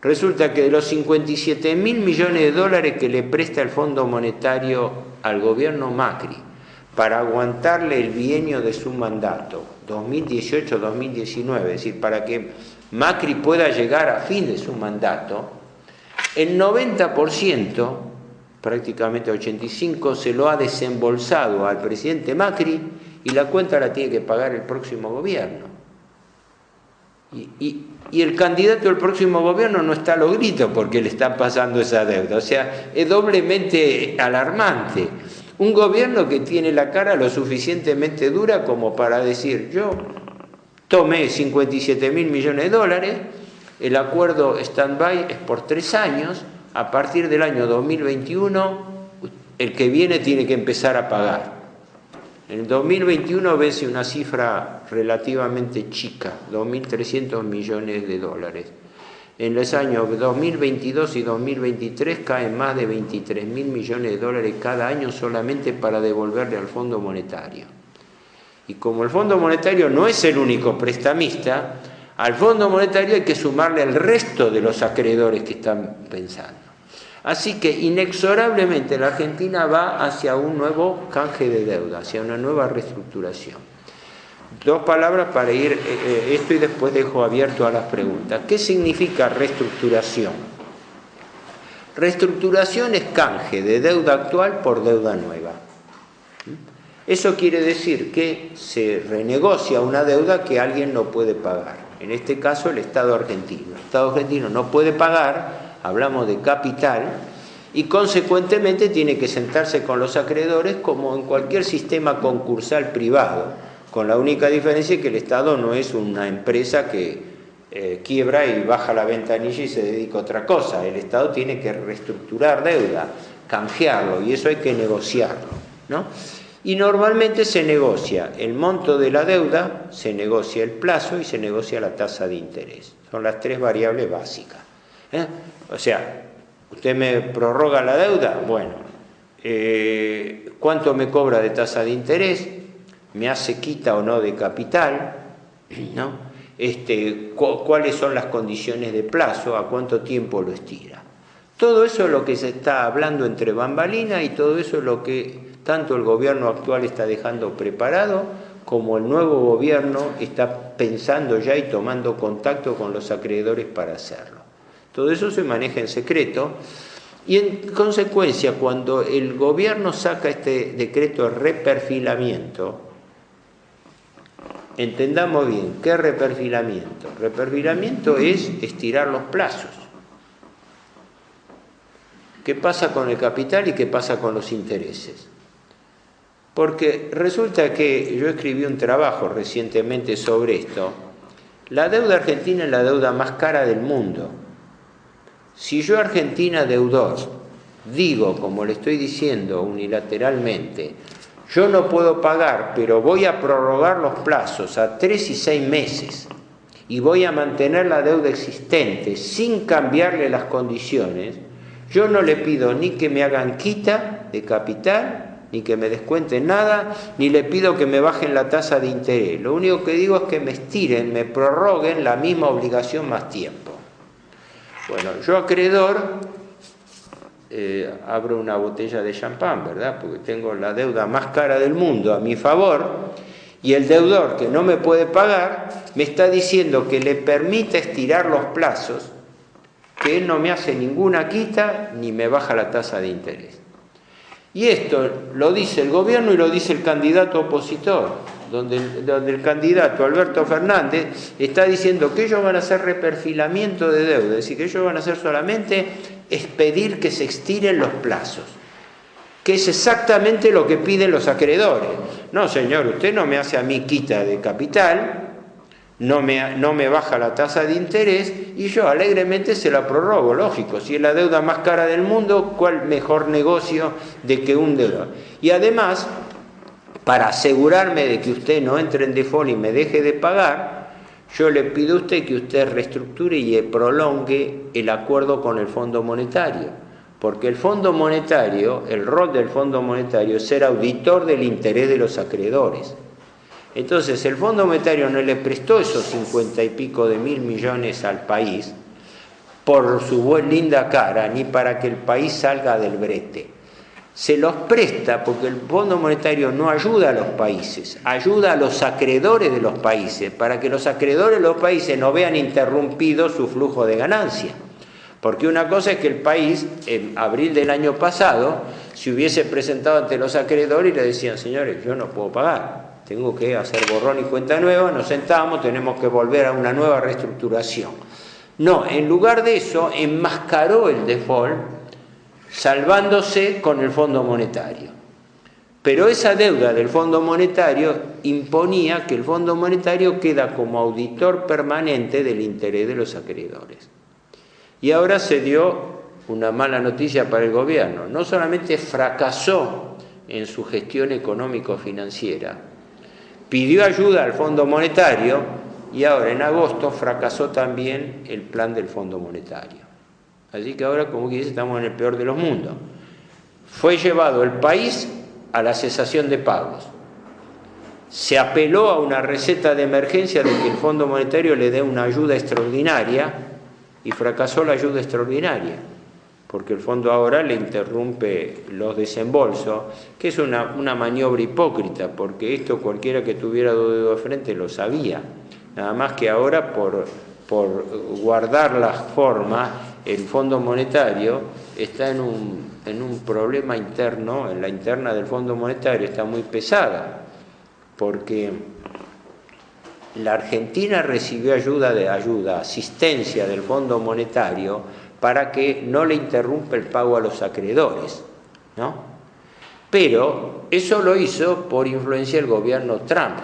Resulta que de los 57.000 millones de dólares que le presta el Fondo Monetario al gobierno Macri para aguantarle el bienio de su mandato, 2018-2019, es decir, para que Macri pueda llegar a fin de su mandato, el 90%, prácticamente 85%, se lo ha desembolsado al presidente Macri y la cuenta la tiene que pagar el próximo gobierno. Y el candidato del próximo gobierno no está a los gritos porque le están pasando esa deuda. O sea, es doblemente alarmante. Un gobierno que tiene la cara lo suficientemente dura como para decir, yo tomé 57.000 millones de dólares, el acuerdo stand-by es por 3 años, a partir del año 2021, el que viene tiene que empezar a pagar. En el 2021 vence una cifra relativamente chica, 2.300 millones de dólares. En los años 2022 y 2023 caen más de 23.000 millones de dólares cada año solamente para devolverle al Fondo Monetario. Y como el Fondo Monetario no es el único prestamista, al Fondo Monetario hay que sumarle al resto de los acreedores que están pensando. Así que inexorablemente la Argentina va hacia un nuevo canje de deuda, hacia una nueva reestructuración. Dos palabras para ir esto y después dejo abierto a las preguntas. ¿Qué significa reestructuración? Reestructuración es canje de deuda actual por deuda nueva. Eso quiere decir que se renegocia una deuda que alguien no puede pagar. En este caso el Estado argentino. El Estado argentino no puede pagar, hablamos de capital, y consecuentemente tiene que sentarse con los acreedores como en cualquier sistema concursal privado, con la única diferencia que el Estado no es una empresa que quiebra y baja la ventanilla y se dedica a otra cosa. El Estado tiene que reestructurar deuda, canjearlo, y eso hay que negociarlo, ¿no? Y normalmente se negocia el monto de la deuda, se negocia el plazo y se negocia la tasa de interés. Son las tres variables básicas. O sea, usted me prorroga la deuda, bueno, ¿cuánto me cobra de tasa de interés? ¿Me hace quita o no de capital? ¿No? ¿Cuáles son las condiciones de plazo? ¿A cuánto tiempo lo estira? Todo eso es lo que se está hablando entre bambalinas y todo eso es lo que tanto el gobierno actual está dejando preparado como el nuevo gobierno está pensando ya y tomando contacto con los acreedores para hacerlo. Todo eso se maneja en secreto y en consecuencia cuando el gobierno saca este decreto de reperfilamiento, entendamos bien, ¿qué es reperfilamiento? Reperfilamiento es estirar los plazos. ¿Qué pasa con el capital y qué pasa con los intereses? Porque resulta que yo escribí un trabajo recientemente sobre esto. La deuda argentina es la deuda más cara del mundo. Si yo, Argentina, deudor, digo, como le estoy diciendo unilateralmente, yo no puedo pagar, pero voy a prorrogar los plazos a 3 y 6 meses y voy a mantener la deuda existente sin cambiarle las condiciones, yo no le pido ni que me hagan quita de capital, ni que me descuenten nada, ni le pido que me bajen la tasa de interés. Lo único que digo es que me estiren, me prorroguen la misma obligación más tiempo. Bueno, yo acreedor abro una botella de champán, ¿verdad? Porque tengo la deuda más cara del mundo a mi favor y el deudor que no me puede pagar me está diciendo que le permita estirar los plazos, que él no me hace ninguna quita ni me baja la tasa de interés. Y esto lo dice el gobierno y lo dice el candidato opositor, donde el candidato Alberto Fernández está diciendo que ellos van a hacer reperfilamiento de deuda, es decir, que ellos van a hacer solamente es pedir que se estiren los plazos, que es exactamente lo que piden los acreedores. No, señor, usted no me hace a mí quita de capital, no me baja la tasa de interés y yo alegremente se la prorrogo, lógico. Si es la deuda más cara del mundo, ¿cuál mejor negocio de que un deudor? Y además, para asegurarme de que usted no entre en default y me deje de pagar, yo le pido a usted que usted reestructure y prolongue el acuerdo con el Fondo Monetario. Porque el Fondo Monetario, el rol del Fondo Monetario es ser auditor del interés de los acreedores. Entonces el Fondo Monetario no le prestó esos 50 y pico de mil millones al país por su linda cara, ni para que el país salga del brete. Se los presta porque el Fondo Monetario no ayuda a los países, ayuda a los acreedores de los países, para que los acreedores de los países no vean interrumpido su flujo de ganancia. Porque una cosa es que el país, en abril del año pasado, se hubiese presentado ante los acreedores y le decían, señores, yo no puedo pagar. Tengo que hacer borrón y cuenta nueva, nos sentamos, tenemos que volver a una nueva reestructuración. No, en lugar de eso, enmascaró el default salvándose con el Fondo Monetario. Pero esa deuda del Fondo Monetario imponía que el Fondo Monetario queda como auditor permanente del interés de los acreedores. Y ahora se dio una mala noticia para el gobierno. No solamente fracasó en su gestión económico-financiera. Pidió ayuda al Fondo Monetario y ahora en agosto fracasó también el plan del Fondo Monetario. Así que ahora, como que dice, estamos en el peor de los mundos. Fue llevado el país a la cesación de pagos. Se apeló a una receta de emergencia de que el Fondo Monetario le dé una ayuda extraordinaria y fracasó la ayuda extraordinaria, porque el fondo ahora le interrumpe los desembolsos, que es una maniobra hipócrita, porque esto cualquiera que tuviera dos dedos de frente lo sabía. Nada más que ahora por guardar las formas, el Fondo Monetario está en un problema interno, en la interna del Fondo Monetario está muy pesada, porque la Argentina recibió asistencia del Fondo Monetario para que no le interrumpa el pago a los acreedores, ¿no? Pero eso lo hizo por influencia del gobierno Trump,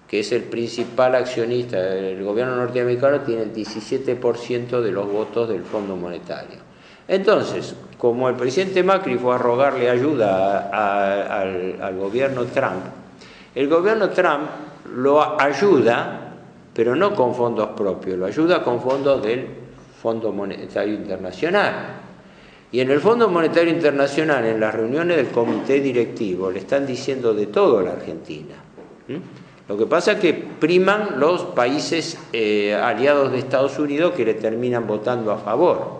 que es el principal accionista. El gobierno norteamericano tiene el 17% de los votos del Fondo Monetario. Entonces, como el presidente Macri fue a rogarle ayuda al gobierno Trump, el gobierno Trump lo ayuda, pero no con fondos propios, lo ayuda con fondos del Fondo Monetario Internacional. Y en el Fondo Monetario Internacional, en las reuniones del comité directivo, le están diciendo de todo a la Argentina. Lo que pasa es que priman los países aliados de Estados Unidos, que le terminan votando a favor.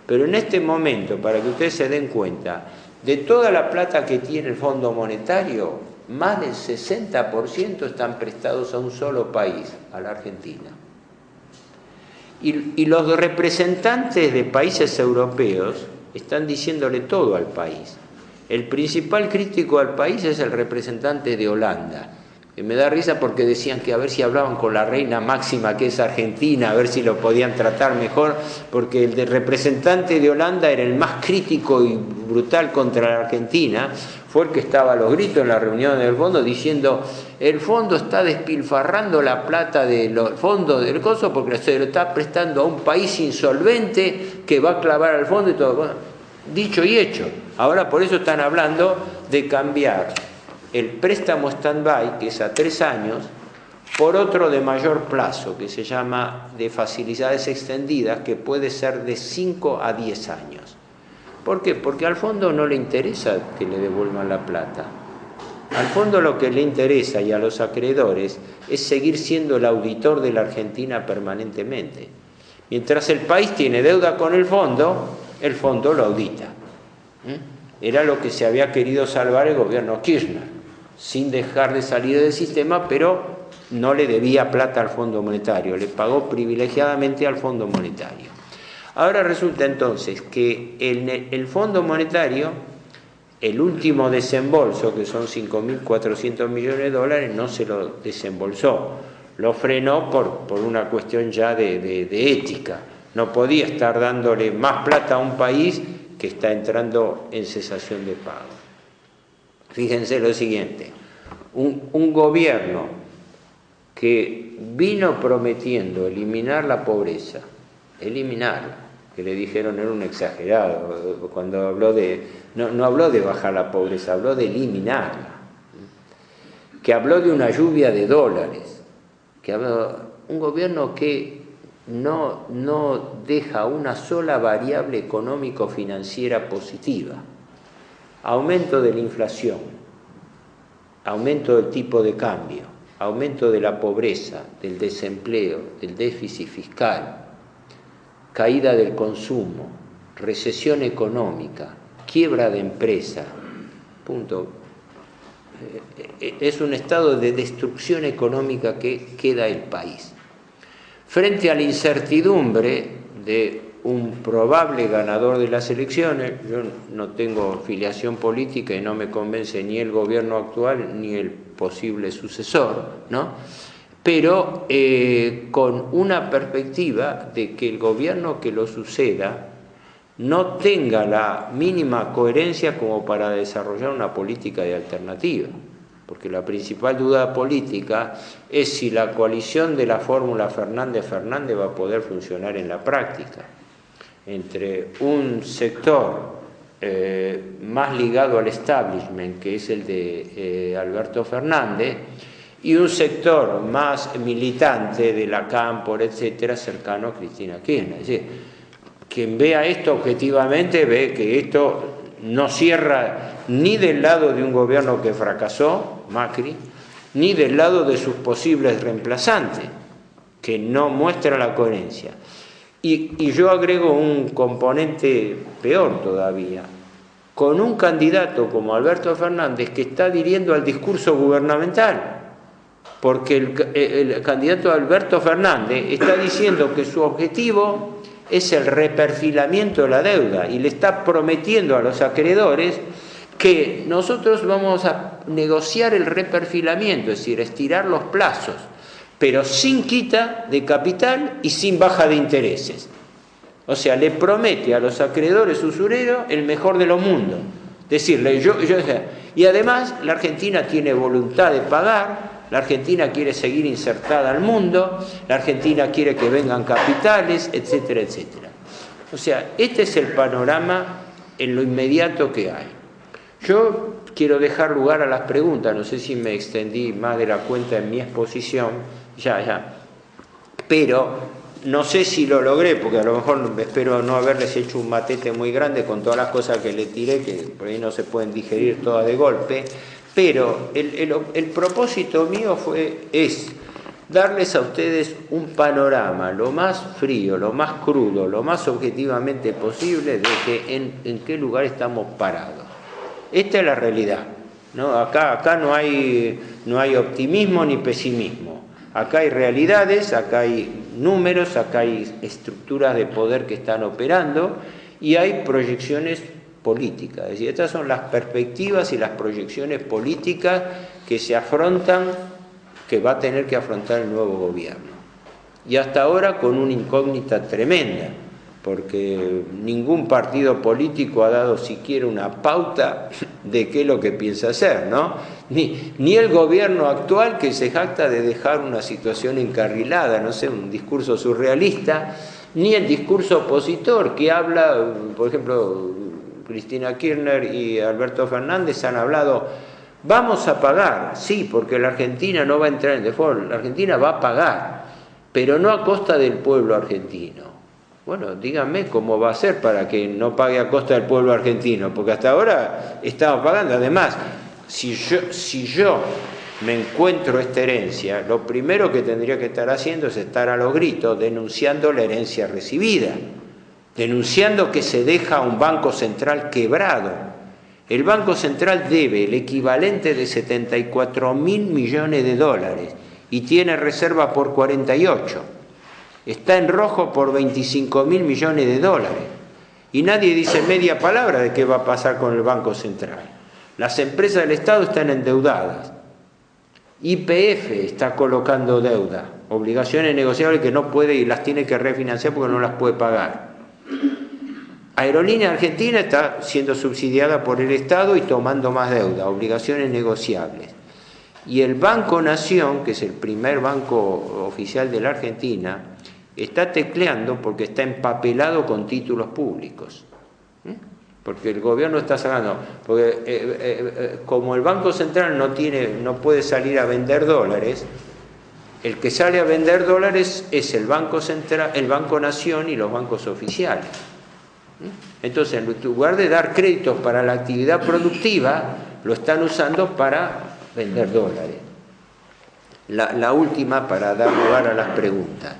Pero en este momento, para que ustedes se den cuenta, de toda la plata que tiene el Fondo Monetario, más del 60% están prestados a un solo país, a la Argentina. Y los representantes de países europeos están diciéndole todo al país. El principal crítico al país es el representante de Holanda. Que me da risa porque decían que a ver si hablaban con la reina Máxima, que es argentina, a ver si lo podían tratar mejor, porque el representante de Holanda era el más crítico y brutal contra la Argentina, fue el que estaba a los gritos en la reunión del fondo diciendo: el fondo está despilfarrando la plata del fondo del coso porque se lo está prestando a un país insolvente que va a clavar al fondo y todo. Bueno, dicho y hecho. Ahora por eso están hablando de cambiar el préstamo stand-by, que es a 3 años, por otro de mayor plazo, que se llama de facilidades extendidas, que puede ser de 5 a 10 años. ¿Por qué? Porque al fondo no le interesa que le devuelvan la plata. Al fondo lo que le interesa, y a los acreedores, es seguir siendo el auditor de la Argentina permanentemente. Mientras el país tiene deuda con el fondo lo audita. Era lo que se había querido salvar el gobierno Kirchner, sin dejar de salir del sistema, pero no le debía plata al Fondo Monetario, le pagó privilegiadamente al Fondo Monetario. Ahora resulta entonces que el Fondo Monetario, el último desembolso, que son 5.400 millones de dólares, no se lo desembolsó, lo frenó por una cuestión ya de ética. No podía estar dándole más plata a un país que está entrando en cesación de pago. Fíjense lo siguiente, un gobierno que vino prometiendo eliminar la pobreza, eliminarla, que le dijeron era un exagerado, cuando habló no habló de bajar la pobreza, habló de eliminarla, que habló de una lluvia de dólares, que habló, un gobierno que no deja una sola variable económico-financiera positiva. Aumento de la inflación, aumento del tipo de cambio, aumento de la pobreza, del desempleo, del déficit fiscal, caída del consumo, recesión económica, quiebra de empresa, punto. Es un estado de destrucción económica que queda el país. Frente a la incertidumbre de un probable ganador de las elecciones, yo no tengo filiación política y no me convence ni el gobierno actual ni el posible sucesor, ¿no? Pero con una perspectiva de que el gobierno que lo suceda no tenga la mínima coherencia como para desarrollar una política de alternativa. Porque la principal duda política es si la coalición de la fórmula Fernández-Fernández va a poder funcionar en la práctica. Entre un sector más ligado al establishment, que es el de Alberto Fernández, y un sector más militante de la Cámpora, etcétera, cercano a Cristina Kirchner. Es decir, quien vea esto objetivamente ve que esto no cierra ni del lado de un gobierno que fracasó, Macri, ni del lado de sus posibles reemplazantes, que no muestra la coherencia. Y yo agrego un componente peor todavía, con un candidato como Alberto Fernández que está adhiriendo al discurso gubernamental, porque el candidato Alberto Fernández está diciendo que su objetivo es el reperfilamiento de la deuda y le está prometiendo a los acreedores que nosotros vamos a negociar el reperfilamiento, es decir, estirar los plazos, pero sin quita de capital y sin baja de intereses. O sea, le promete a los acreedores usureros el mejor de los mundos. Decirle, y además la Argentina tiene voluntad de pagar, la Argentina quiere seguir insertada al mundo, la Argentina quiere que vengan capitales, etcétera, etcétera. O sea, este es el panorama en lo inmediato que hay. Yo quiero dejar lugar a las preguntas, no sé si me extendí más de la cuenta en mi exposición, pero no sé si lo logré, porque a lo mejor espero no haberles hecho un matete muy grande con todas las cosas que le tiré, que por ahí no se pueden digerir todas de golpe, pero el propósito mío es darles a ustedes un panorama lo más frío, lo más crudo, lo más objetivamente posible de que en qué lugar estamos parados. Esta es la realidad, ¿no? Acá no hay optimismo ni pesimismo. Acá hay realidades, acá hay números, acá hay estructuras de poder que están operando y hay proyecciones políticas. Es decir, estas son las perspectivas y las proyecciones políticas que se afrontan, que va a tener que afrontar el nuevo gobierno. Y hasta ahora con una incógnita tremenda, porque ningún partido político ha dado siquiera una pauta de qué es lo que piensa hacer, ¿no? Ni el gobierno actual, que se jacta de dejar una situación encarrilada, no sé, un discurso surrealista, ni el discurso opositor, que habla, por ejemplo, Cristina Kirchner y Alberto Fernández han hablado, vamos a pagar, sí, porque la Argentina no va a entrar en default, la Argentina va a pagar, pero no a costa del pueblo argentino. Bueno, díganme cómo va a ser para que no pague a costa del pueblo argentino, porque hasta ahora estamos pagando. Además, si yo me encuentro esta herencia, lo primero que tendría que estar haciendo es estar a los gritos denunciando la herencia recibida, denunciando que se deja a un Banco Central quebrado. El Banco Central debe el equivalente de 74.000 millones de dólares y tiene reserva por 48. Está en rojo por 25.000 millones de dólares. Y nadie dice media palabra de qué va a pasar con el Banco Central. Las empresas del Estado están endeudadas. YPF está colocando deuda, obligaciones negociables que no puede y las tiene que refinanciar porque no las puede pagar. Aerolínea Argentina está siendo subsidiada por el Estado y tomando más deuda, obligaciones negociables. Y el Banco Nación, que es el primer banco oficial de la Argentina, está tecleando porque está empapelado con títulos públicos. Porque el gobierno está sacando, porque como el Banco Central no puede salir a vender dólares, el que sale a vender dólares es el Banco Central, el Banco Nación y los bancos oficiales. Entonces, en lugar de dar créditos para la actividad productiva, lo están usando para vender dólares. La última, para dar lugar a las preguntas.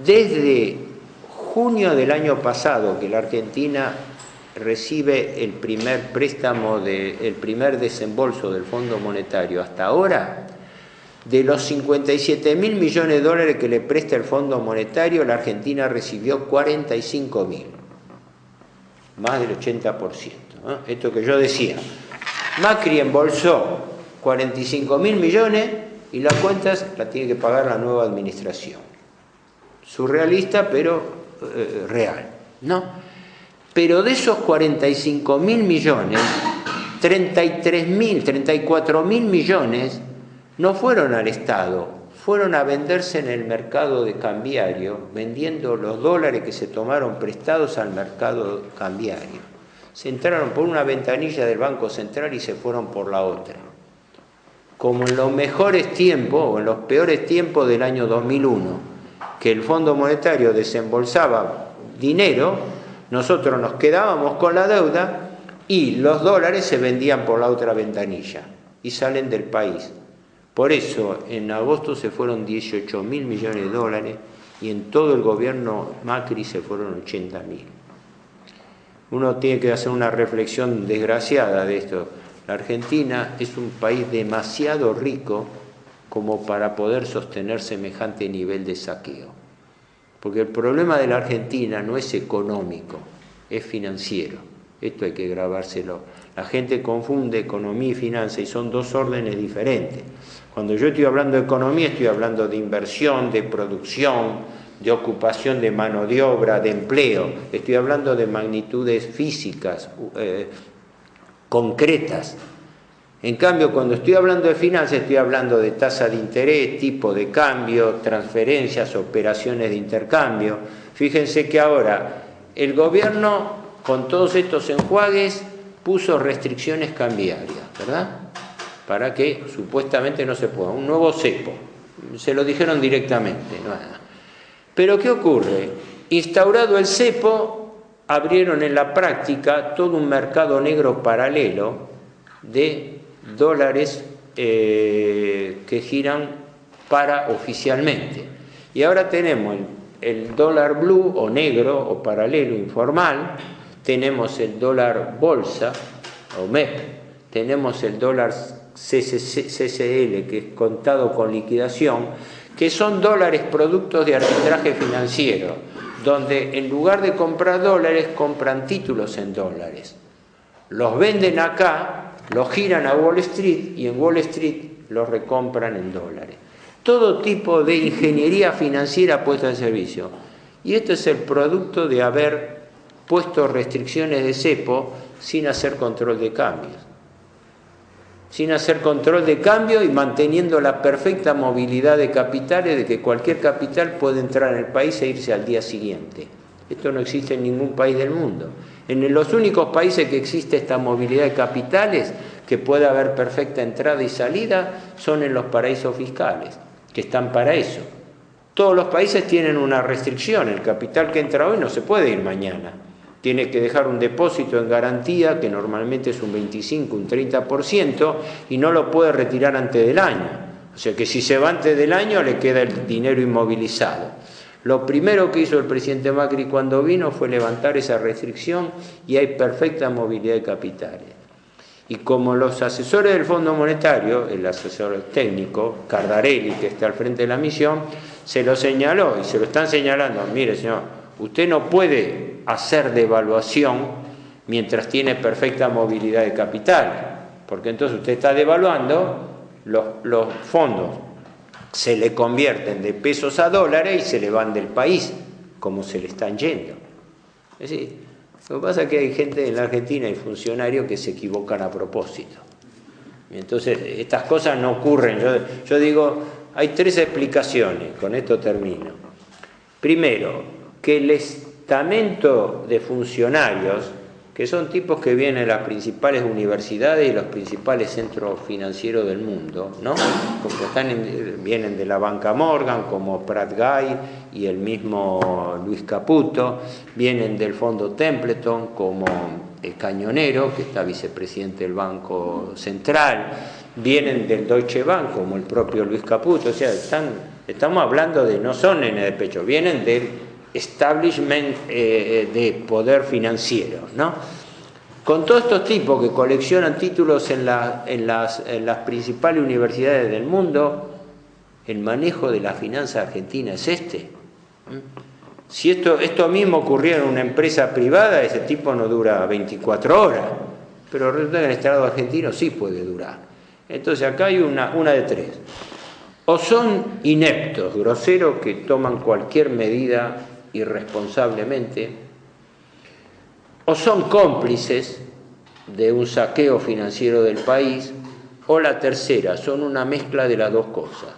Desde junio del año pasado, que la Argentina recibe el primer préstamo, el primer desembolso del Fondo Monetario, hasta ahora, de los 57.000 millones de dólares que le presta el Fondo Monetario, la Argentina recibió 45.000, más del 80%. ¿No? Esto que yo decía, Macri embolsó 45.000 millones y las cuentas las tiene que pagar la nueva administración. Surrealista, pero real, ¿no? Pero de esos 45.000 millones, 34.000 millones no fueron al Estado, fueron a venderse en el mercado de cambiario, vendiendo los dólares que se tomaron prestados al mercado cambiario. Se entraron por una ventanilla del Banco Central y se fueron por la otra. Como en los mejores tiempos o en los peores tiempos del año 2001, que el Fondo Monetario desembolsaba dinero, nosotros nos quedábamos con la deuda y los dólares se vendían por la otra ventanilla y salen del país. Por eso, en agosto se fueron 18.000 millones de dólares y en todo el gobierno Macri se fueron 80.000. Uno tiene que hacer una reflexión desgraciada de esto. La Argentina es un país demasiado rico como para poder sostener semejante nivel de saqueo. Porque el problema de la Argentina no es económico, es financiero. Esto hay que grabárselo. La gente confunde economía y finanzas y son dos órdenes diferentes. Cuando yo estoy hablando de economía, estoy hablando de inversión, de producción, de ocupación de mano de obra, de empleo. Estoy hablando de magnitudes físicas, concretas. En cambio, cuando estoy hablando de finanzas, estoy hablando de tasa de interés, tipo de cambio, transferencias, operaciones de intercambio. Fíjense que ahora el gobierno, con todos estos enjuagues, puso restricciones cambiarias, ¿verdad? Para que supuestamente no se pueda. Un nuevo cepo. Se lo dijeron directamente. ¿No? Pero ¿qué ocurre? Instaurado el cepo, abrieron en la práctica todo un mercado negro paralelo de dólares que giran paraoficialmente. Y ahora tenemos el dólar blue o negro o paralelo informal, tenemos el dólar bolsa o MEP, tenemos el dólar CCL, que es contado con liquidación, que son dólares productos de arbitraje financiero, donde en lugar de comprar dólares, compran títulos en dólares. Los venden acá, los giran a Wall Street y en Wall Street los recompran en dólares. Todo tipo de ingeniería financiera puesta en servicio. Y esto es el producto de haber puesto restricciones de cepo sin hacer control de cambios. Sin hacer control de cambio y manteniendo la perfecta movilidad de capitales, de que cualquier capital puede entrar en el país e irse al día siguiente. Esto no existe en ningún país del mundo. En los únicos países que existe esta movilidad de capitales, que puede haber perfecta entrada y salida, son en los paraísos fiscales, que están para eso. Todos los países tienen una restricción. El capital que entra hoy no se puede ir mañana. Tiene que dejar un depósito en garantía, que normalmente es un 25, un 30%, y no lo puede retirar antes del año. O sea que si se va antes del año, le queda el dinero inmovilizado. Lo primero que hizo el presidente Macri cuando vino fue levantar esa restricción y hay perfecta movilidad de capitales. Y como los asesores del Fondo Monetario, el asesor técnico, Cardarelli, que está al frente de la misión, se lo señaló y se lo están señalando. Mire, señor, usted no puede hacer devaluación mientras tiene perfecta movilidad de capital, porque entonces usted está devaluando, los fondos se le convierten de pesos a dólares y se le van del país, como se le están yendo. Es decir, lo que pasa es que hay gente en la Argentina y funcionarios que se equivocan a propósito. Y entonces estas cosas no ocurren. Yo digo, hay tres explicaciones, con esto termino. Primero, que el estamento de funcionarios, que son tipos que vienen de las principales universidades y los principales centros financieros del mundo, ¿no? Porque vienen de la banca Morgan, como Pratt Guy y el mismo Luis Caputo, vienen del fondo Templeton, como el Cañonero, que está vicepresidente del Banco Central, vienen del Deutsche Bank, como el propio Luis Caputo. O sea, estamos hablando de, no son nenes de pecho, vienen del establishment de poder financiero, ¿no? Con todos estos tipos que coleccionan títulos en las principales universidades del mundo, el manejo de la finanza argentina es este. Si esto mismo ocurriera en una empresa privada, ese tipo no dura 24 horas, pero resulta que en el Estado argentino sí puede durar. Entonces acá hay una de tres. O son ineptos, groseros, que toman cualquier medida irresponsablemente, o son cómplices de un saqueo financiero del país, o la tercera, son una mezcla de las dos cosas.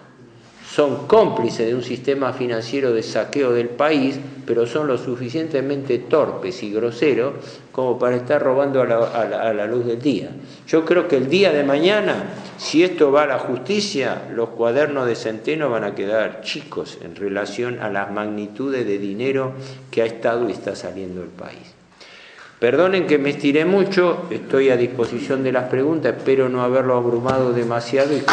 son cómplices de un sistema financiero de saqueo del país, pero son lo suficientemente torpes y groseros como para estar robando a la luz del día. Yo creo que el día de mañana, si esto va a la justicia, los cuadernos de Centeno van a quedar chicos en relación a las magnitudes de dinero que ha estado y está saliendo del país. Perdonen que me estiré mucho, estoy a disposición de las preguntas, espero no haberlo abrumado demasiado y que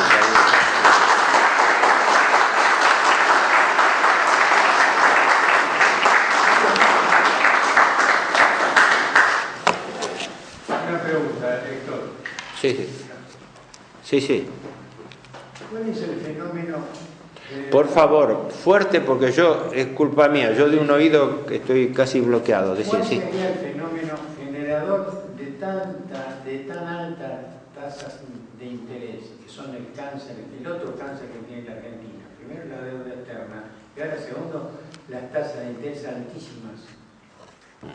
Sí. ¿Cuál es el fenómeno? Por favor, fuerte porque es culpa mía, yo de un oído estoy casi bloqueado. ¿Cuál sería el fenómeno generador de tan altas tasas de interés, que son el cáncer, el otro cáncer que tiene la Argentina? Primero la deuda externa y ahora segundo las tasas de interés altísimas.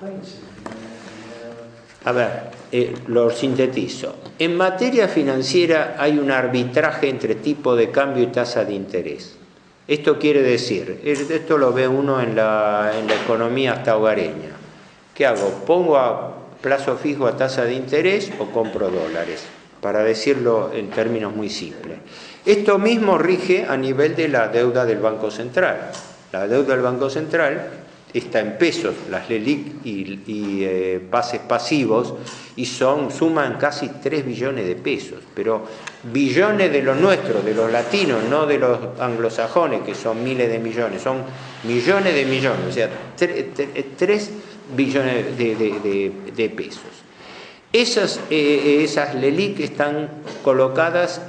¿Cuál es el fenómeno generador? A ver, lo sintetizo. En materia financiera hay un arbitraje entre tipo de cambio y tasa de interés. Esto quiere decir, esto lo ve uno en la economía hasta hogareña. ¿Qué hago? ¿Pongo a plazo fijo a tasa de interés o compro dólares? Para decirlo en términos muy simples. Esto mismo rige a nivel de la deuda del Banco Central. La deuda del Banco Central está en pesos, las LELIQ y pases pasivos, y suman casi 3 billones de pesos, pero billones de los nuestros, de los latinos, no de los anglosajones, que son miles de millones, son millones de millones, o sea, 3 billones de pesos. Esas LELIQ están colocadas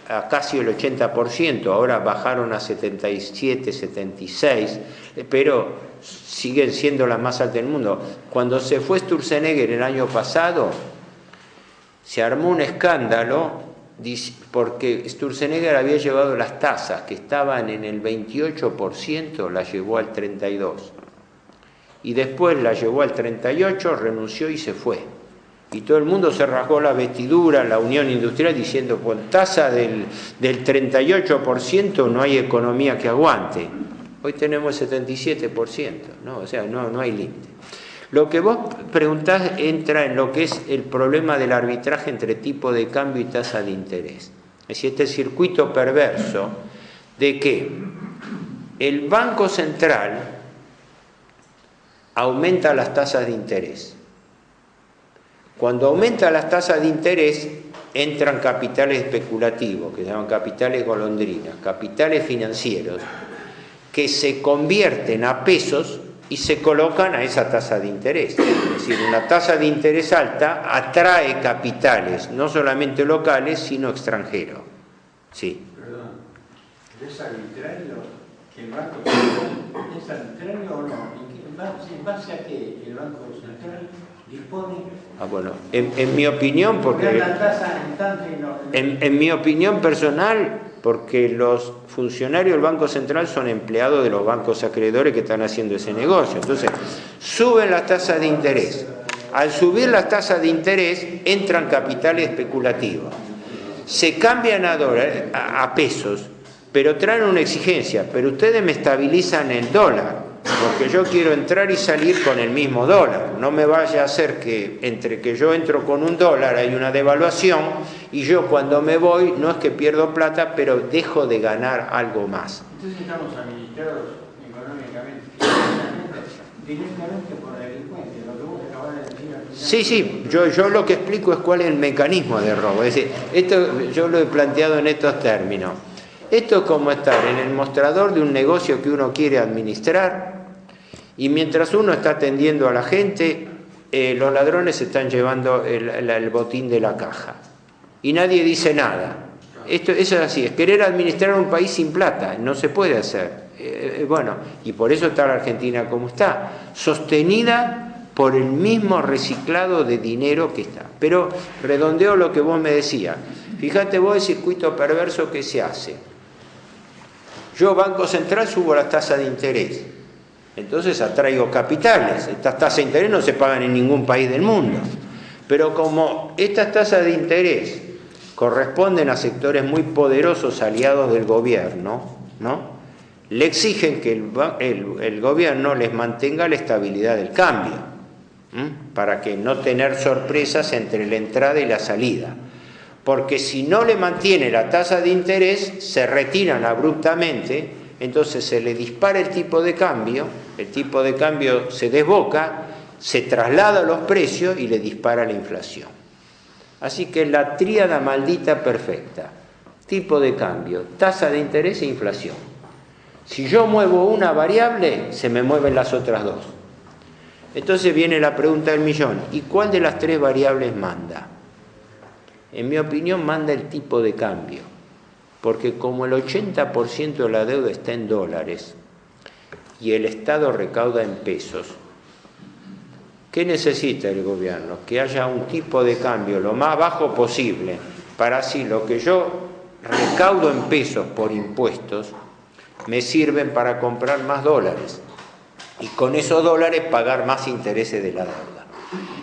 a casi el 80%, ahora bajaron a 77, 76, pero siguen siendo las más altas del mundo. Cuando se fue Sturzenegger el año pasado, se armó un escándalo porque Sturzenegger había llevado las tasas que estaban en el 28%, las llevó al 32%. Y después la llevó al 38%, renunció y se fue. Y todo el mundo se rasgó la vestidura, la Unión Industrial, diciendo, con tasa del 38% no hay economía que aguante. Hoy tenemos el 77%, ¿no? O sea, no hay límite. Lo que vos preguntás entra en lo que es el problema del arbitraje entre tipo de cambio y tasa de interés. Es decir, este circuito perverso de que el Banco Central aumenta las tasas de interés. Cuando aumenta las tasas de interés, entran capitales especulativos, que se llaman capitales golondrinas, capitales financieros, que se convierten a pesos y se colocan a esa tasa de interés. Es decir, una tasa de interés alta atrae capitales, no solamente locales, sino extranjeros. Sí. Perdón, ¿es arbitrario que el Banco Central es arbitrario o no? ¿En base a qué el Banco Central dispone? Bueno, en mi opinión, porque en mi opinión personal, porque los funcionarios del Banco Central son empleados de los bancos acreedores que están haciendo ese negocio. Entonces, suben las tasas de interés. Al subir las tasas de interés, entran capitales especulativos. Se cambian a pesos, pero traen una exigencia. Pero ustedes me estabilizan el dólar, porque yo quiero entrar y salir con el mismo dólar. No me vaya a hacer que entre que yo entro con un dólar hay una devaluación y yo cuando me voy no es que pierdo plata, pero dejo de ganar algo más. Entonces estamos administrados económicamente, directamente por delincuentes, lo que vos acabas de decir al final. Sí, yo lo que explico es cuál es el mecanismo de robo. Es decir, esto yo lo he planteado en estos términos. Esto es como estar en el mostrador de un negocio que uno quiere administrar y mientras uno está atendiendo a la gente, los ladrones están llevando el botín de la caja y nadie dice nada. Eso es así, es querer administrar un país sin plata, no se puede hacer. Bueno, y por eso está la Argentina como está, sostenida por el mismo reciclado de dinero que está. Pero redondeo lo que vos me decías. Fíjate vos el circuito perverso que se hace. Yo, Banco Central, subo las tasas de interés. Entonces atraigo capitales. Estas tasas de interés no se pagan en ningún país del mundo. Pero como estas tasas de interés corresponden a sectores muy poderosos aliados del gobierno, ¿no? le exigen que el gobierno les mantenga la estabilidad del cambio, para que no tener sorpresas entre la entrada y la salida. Porque si no le mantiene la tasa de interés, se retiran abruptamente, entonces se le dispara el tipo de cambio se desboca, se traslada a los precios y le dispara la inflación. Así que la tríada maldita perfecta: tipo de cambio, tasa de interés e inflación. Si yo muevo una variable, se me mueven las otras dos. Entonces viene la pregunta del millón: ¿y cuál de las tres variables manda? En mi opinión manda el tipo de cambio, porque como el 80% de la deuda está en dólares y el Estado recauda en pesos, ¿qué necesita el gobierno? Que haya un tipo de cambio lo más bajo posible, para así lo que yo recaudo en pesos por impuestos me sirven para comprar más dólares y con esos dólares pagar más intereses de la deuda.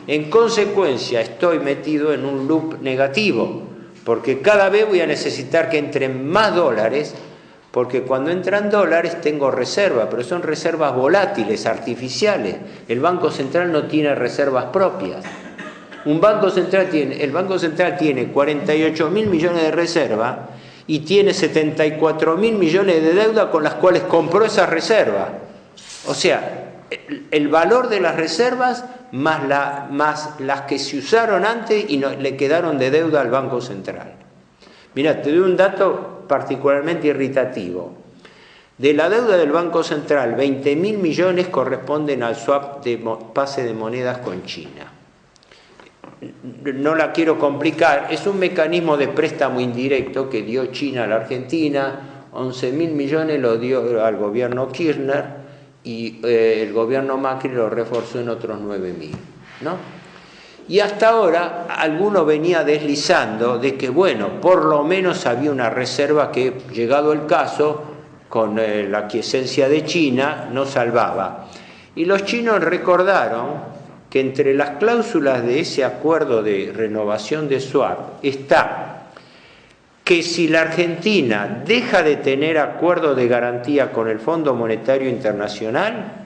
En consecuencia, estoy metido en un loop negativo, porque cada vez voy a necesitar que entren más dólares, porque cuando entran dólares tengo reservas, pero son reservas volátiles, artificiales. El Banco Central no tiene reservas propias. El Banco Central tiene 48.000 millones de reservas y tiene 74.000 millones de deuda con las cuales compró esas reservas. O sea, el valor de las reservas más las que se usaron antes y no, le quedaron de deuda al Banco Central. Mirá, te doy un dato particularmente irritativo. De la deuda del Banco Central, 20.000 millones corresponden al swap de pase de monedas con China. No la quiero complicar, es un mecanismo de préstamo indirecto que dio China a la Argentina. 11.000 millones lo dio al gobierno Kirchner y el gobierno Macri lo reforzó en otros 9.000, ¿no? Y hasta ahora alguno venía deslizando de que, bueno, por lo menos había una reserva que, llegado el caso, con la aquiescencia de China, nos salvaba. Y los chinos recordaron que entre las cláusulas de ese acuerdo de renovación de swap está que si la Argentina deja de tener acuerdo de garantía con el Fondo Monetario Internacional,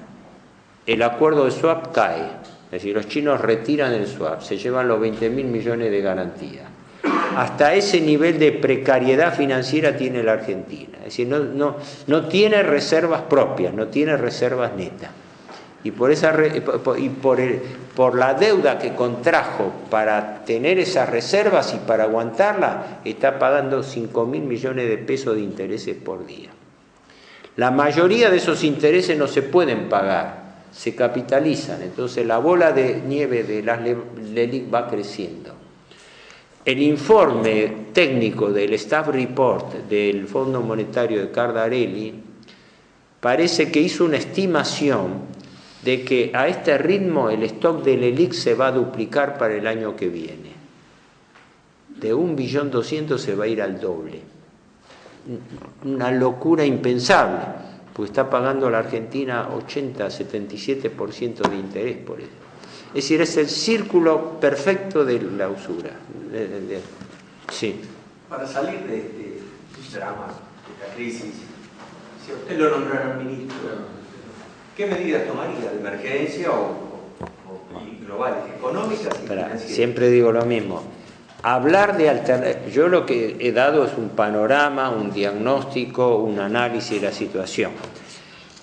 el acuerdo de swap cae. Es decir, los chinos retiran el swap, se llevan los 20.000 millones de garantía. Hasta ese nivel de precariedad financiera tiene la Argentina. Es decir, no tiene reservas propias, no tiene reservas netas. Y por la deuda que contrajo para tener esas reservas y para aguantarla, está pagando 5.000 millones de pesos de intereses por día. La mayoría de esos intereses no se pueden pagar, se capitalizan. Entonces la bola de nieve de las LELIQ va creciendo. El informe técnico del Staff Report del Fondo Monetario de Cardarelli parece que hizo una estimación de que a este ritmo el stock del LELIQ se va a duplicar para el año que viene. De 1.200.000.000 se va a ir al doble. Una locura impensable, porque está pagando la Argentina 80-77% de interés por eso. Es decir, es el círculo perfecto de la usura. Sí. Para salir de este drama, de esta crisis, si a usted lo nombraron ministro, ¿qué medidas tomaría de emergencia y globales, económicas y financieras? Siempre digo lo mismo. Hablar de alternativas. Yo lo que he dado es un panorama, un diagnóstico, un análisis de la situación.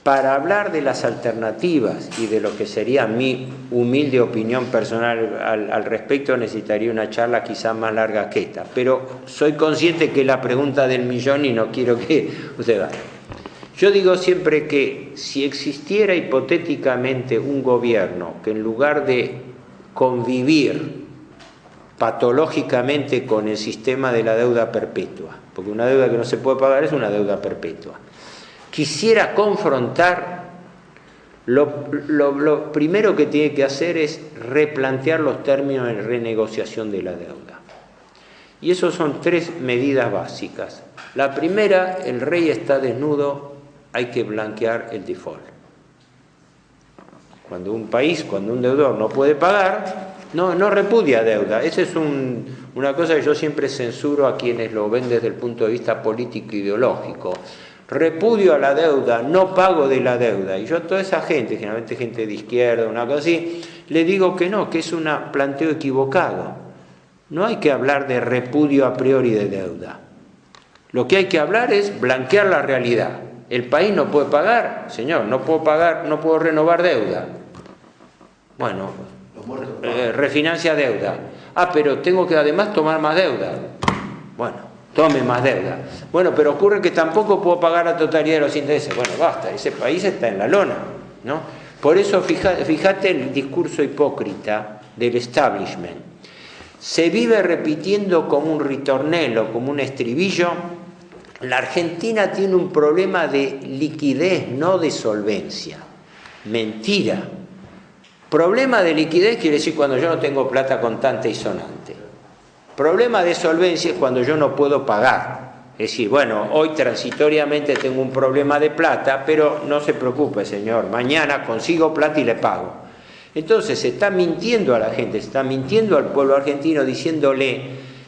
Para hablar de las alternativas y de lo que sería mi humilde opinión personal al respecto, necesitaría una charla quizás más larga que esta. Pero soy consciente que es la pregunta del millón y no quiero que usted vaya. Yo digo siempre que si existiera hipotéticamente un gobierno que en lugar de convivir patológicamente con el sistema de la deuda perpetua, porque una deuda que no se puede pagar es una deuda perpetua, quisiera confrontar, lo primero que tiene que hacer es replantear los términos de renegociación de la deuda. Y eso son 3 medidas básicas. La primera, el rey está desnudo, hay que blanquear el default. Cuando un deudor no puede pagar, no repudia deuda. Esa es una cosa que yo siempre censuro a quienes lo ven desde el punto de vista político ideológico. repudio a la deuda, no pago de la deuda. Y yo a toda esa gente, generalmente gente de izquierda, una cosa así, le digo que no, que es un planteo equivocado. No hay que hablar de repudio a priori de deuda. Lo que hay que hablar es blanquear la realidad. El país no puede pagar, señor, no puedo pagar, no puedo renovar deuda. Bueno, refinancia deuda. Ah, pero tengo que además tomar más deuda. Bueno, tome más deuda. Bueno, pero ocurre que tampoco puedo pagar la totalidad de los intereses. Bueno, basta, ese país está en la lona, ¿no? Por eso fíjate el discurso hipócrita del establishment. Se vive repitiendo como un ritornello, como un estribillo: la Argentina tiene un problema de liquidez, no de solvencia. Mentira. Problema de liquidez quiere decir cuando yo no tengo plata contante y sonante. Problema de solvencia es cuando yo no puedo pagar. Es decir, bueno, hoy transitoriamente tengo un problema de plata, pero no se preocupe, señor, mañana consigo plata y le pago. Entonces se está mintiendo a la gente, se está mintiendo al pueblo argentino diciéndole: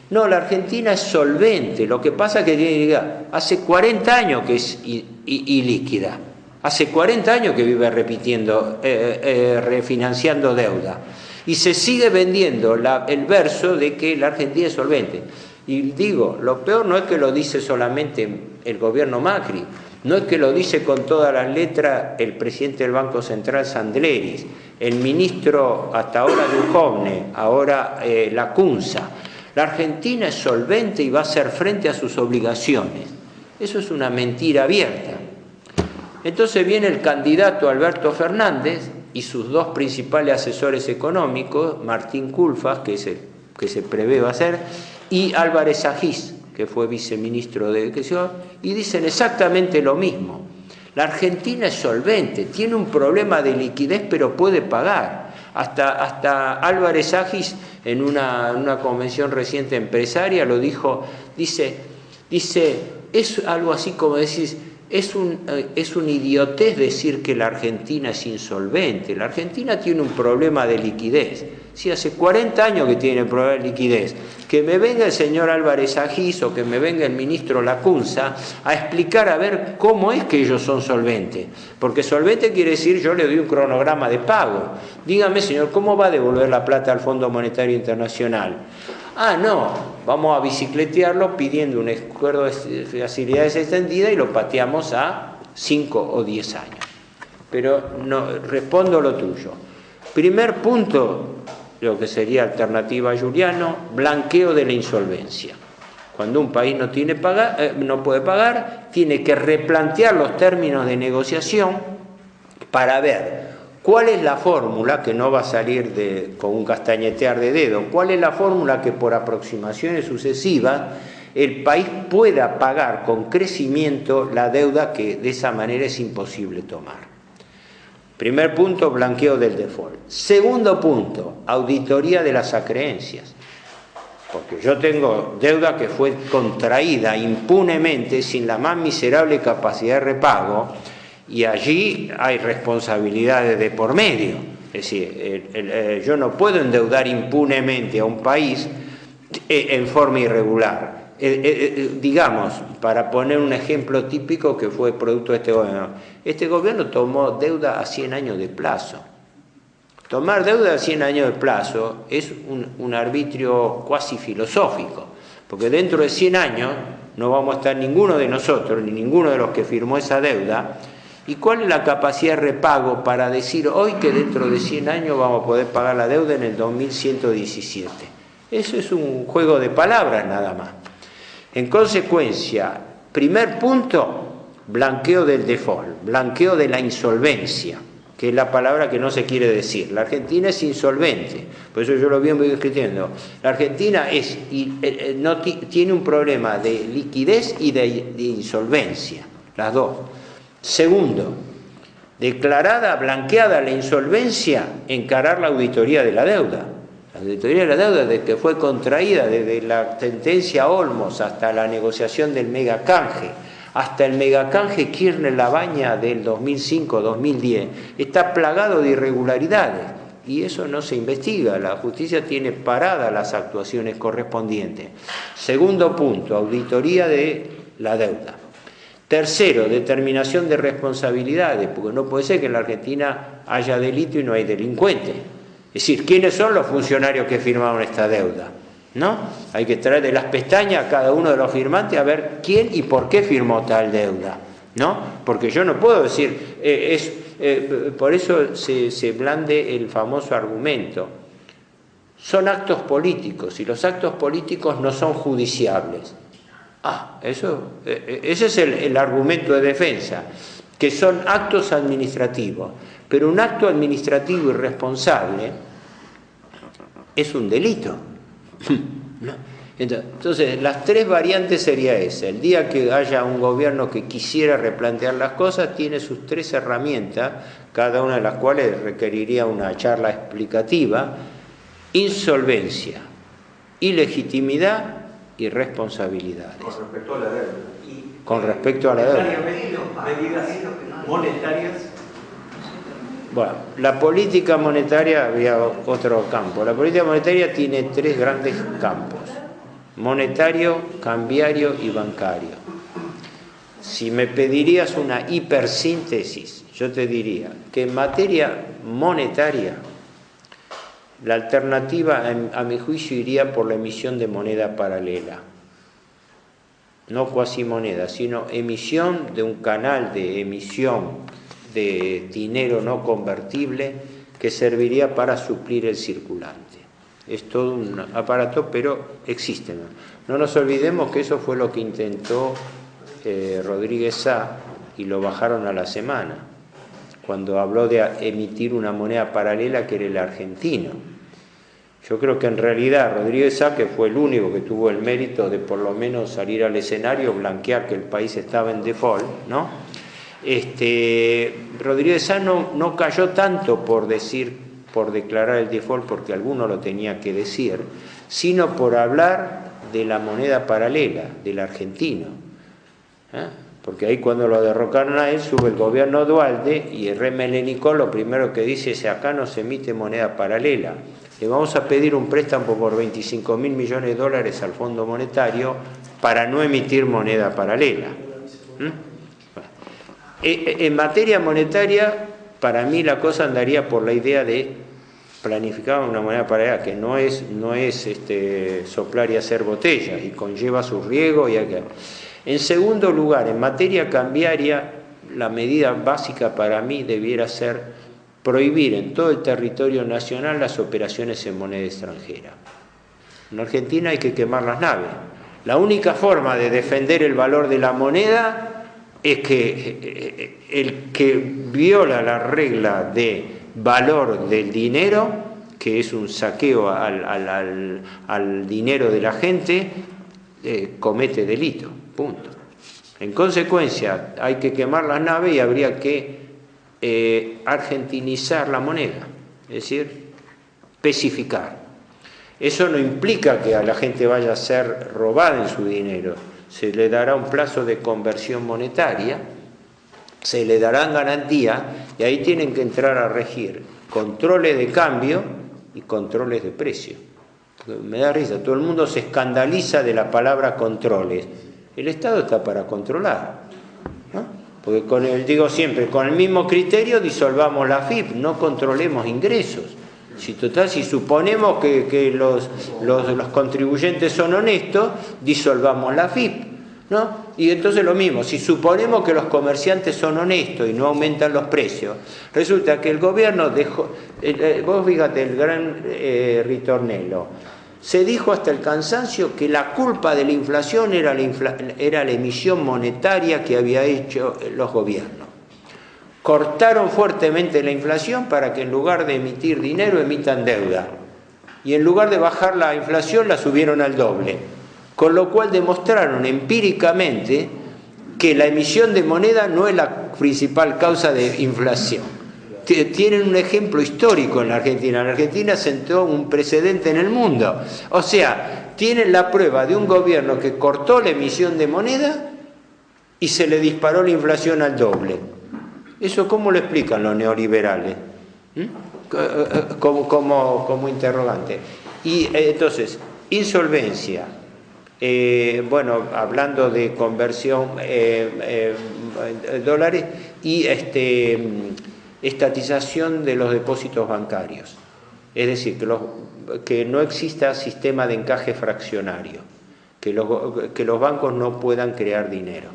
no, la Argentina es solvente, lo que pasa es que tiene, hace 40 años que es ilíquida, hace 40 años que vive repitiendo, refinanciando deuda, y se sigue vendiendo el verso de que la Argentina es solvente. Y digo, lo peor no es que lo dice solamente el gobierno Macri, no es que lo dice con todas las letras el presidente del Banco Central Sandleris, el ministro hasta ahora Duhovne, ahora Lacunza. La Argentina es solvente y va a hacer frente a sus obligaciones. Eso es una mentira abierta. Entonces viene el candidato Alberto Fernández y sus dos principales asesores económicos, Martín Culfas, que es el que se prevé va a ser, y Álvarez Agís, que fue viceministro de Educación, y dicen exactamente lo mismo. La Argentina es solvente, tiene un problema de liquidez, pero puede pagar. Hasta Álvarez Agís, en una convención reciente empresaria, lo dijo, dice, es algo así como decís, es un idiotez decir que la Argentina es insolvente. La Argentina tiene un problema de liquidez. Sí, hace 40 años que tiene problema de liquidez. Que me venga el señor Álvarez Agís o que me venga el ministro Lacunza a explicar a ver cómo es que ellos son solventes. Porque solvente quiere decir yo le doy un cronograma de pago. Dígame, señor, ¿cómo va a devolver la plata al Fondo Monetario Internacional? Ah, no, vamos a bicicletearlo pidiendo un acuerdo de facilidades extendida y lo pateamos a 5 o 10 años. Pero no, respondo lo tuyo. Primer punto, lo que sería alternativa a Giuliano, blanqueo de la insolvencia. Cuando un país no puede pagar, tiene que replantear los términos de negociación para ver cuál es la fórmula, que no va a salir con un castañetear de dedo, cuál es la fórmula que por aproximaciones sucesivas el país pueda pagar con crecimiento la deuda que de esa manera es imposible tomar. Primer punto, blanqueo del default. Segundo punto, auditoría de las acreencias. Porque yo tengo deuda que fue contraída impunemente sin la más miserable capacidad de repago y allí hay responsabilidades de por medio. Es decir, yo no puedo endeudar impunemente a un país en forma irregular. Digamos, para poner un ejemplo típico que fue producto de este gobierno. Este gobierno tomó deuda a 100 años de plazo. Tomar deuda a 100 años de plazo es un arbitrio cuasi filosófico, porque dentro de 100 años no vamos a estar ninguno de nosotros, ni ninguno de los que firmó esa deuda. ¿Y cuál es la capacidad de repago para decir hoy que dentro de 100 años vamos a poder pagar la deuda en el 2117? Eso es un juego de palabras nada más. En consecuencia, primer punto, blanqueo del default, blanqueo de la insolvencia, que es la palabra que no se quiere decir. La Argentina es insolvente, por eso yo lo vengo discutiendo. La Argentina tiene un problema de liquidez y de insolvencia, las dos. Segundo, declarada, blanqueada la insolvencia, encarar la auditoría de la deuda. La auditoría de la deuda, desde que fue contraída, desde la sentencia Olmos hasta la negociación del megacanje, hasta el megacanje Kirchner-Labaña del 2005-2010, está plagado de irregularidades y eso no se investiga. La justicia tiene paradas las actuaciones correspondientes. Segundo punto, auditoría de la deuda. Tercero, determinación de responsabilidades, porque no puede ser que en la Argentina haya delito y no hay delincuentes. Es decir, ¿quiénes son los funcionarios que firmaron esta deuda? ¿No? Hay que traer de las pestañas a cada uno de los firmantes a ver quién y por qué firmó tal deuda, ¿no? Porque yo no puedo decir, por eso se blande el famoso argumento. Son actos políticos y los actos políticos no son judiciables. Ese es el argumento de defensa, que son actos administrativos, pero un acto administrativo irresponsable es un delito. Entonces, las tres variantes sería esa. El día que haya un gobierno que quisiera replantear las cosas, tiene sus tres herramientas, cada una de las cuales requeriría una charla explicativa: insolvencia, ilegitimidad y responsabilidades. Con respecto a la deuda. Con respecto a la deuda. Medidas monetarias. Bueno, la política monetaria, había otro campo. La política monetaria tiene tres grandes campos: monetario, cambiario y bancario. Si me pedirías una hipersíntesis, yo te diría que en materia monetaria la alternativa, a mi juicio, iría por la emisión de moneda paralela. No cuasimoneda, sino emisión de un canal de emisión de dinero no convertible que serviría para suplir el circulante. Es todo un aparato, pero existe. No nos olvidemos que eso fue lo que intentó Rodríguez Sá y lo bajaron a la semana, cuando habló de emitir una moneda paralela que era el argentino. Yo creo que en realidad Rodríguez Sá, que fue el único que tuvo el mérito de por lo menos salir al escenario, blanquear que el país estaba en default, ¿no? Rodríguez Sá no cayó tanto por declarar el default, porque alguno lo tenía que decir, sino por hablar de la moneda paralela, del argentino. Porque ahí, cuando lo derrocaron a él, sube el gobierno Duhalde y el rey Melenicó lo primero que dice es: acá no se emite moneda paralela, le vamos a pedir un préstamo por 25.000 millones de dólares al Fondo Monetario para no emitir moneda paralela. En materia monetaria, para mí la cosa andaría por la idea de planificar una moneda paralela, que no es soplar y hacer botellas, y conlleva su riesgo. En segundo lugar, en materia cambiaria, la medida básica para mí debiera ser prohibir en todo el territorio nacional las operaciones en moneda extranjera. En Argentina hay que quemar las naves. La única forma de defender el valor de la moneda es que el que viola la regla de valor del dinero, que es un saqueo al dinero de la gente, comete delito, punto. En consecuencia, hay que quemar las naves y habría que argentinizar la moneda, es decir, especificar. Eso no implica que a la gente vaya a ser robada en su dinero. Se le dará un plazo de conversión monetaria, se le darán garantías, y ahí tienen que entrar a regir controles de cambio y controles de precio. Me da risa, todo el mundo se escandaliza de la palabra controles. El Estado está para controlar, ¿no? Porque digo siempre, con el mismo criterio disolvamos la AFIP, no controlemos ingresos. Si suponemos que los contribuyentes son honestos, disolvamos la AFIP, ¿no? Y entonces lo mismo, si suponemos que los comerciantes son honestos y no aumentan los precios, resulta que el gobierno dejó, vos fíjate, el gran Ritornello, se dijo hasta el cansancio que la culpa de la inflación era la emisión monetaria que había hecho los gobiernos. Cortaron fuertemente la inflación para que en lugar de emitir dinero emitan deuda. Y en lugar de bajar la inflación la subieron al doble. Con lo cual demostraron empíricamente que la emisión de moneda no es la principal causa de inflación. Tienen un ejemplo histórico en la Argentina. La Argentina sentó un precedente en el mundo. O sea, tienen la prueba de un gobierno que cortó la emisión de moneda y se le disparó la inflación al doble. ¿Eso cómo lo explican los neoliberales? Como interrogante. Y entonces, insolvencia, Bueno, hablando de conversión dólares y estatización de los depósitos bancarios. Es decir, que no exista sistema de encaje fraccionario, que los bancos no puedan crear dinero.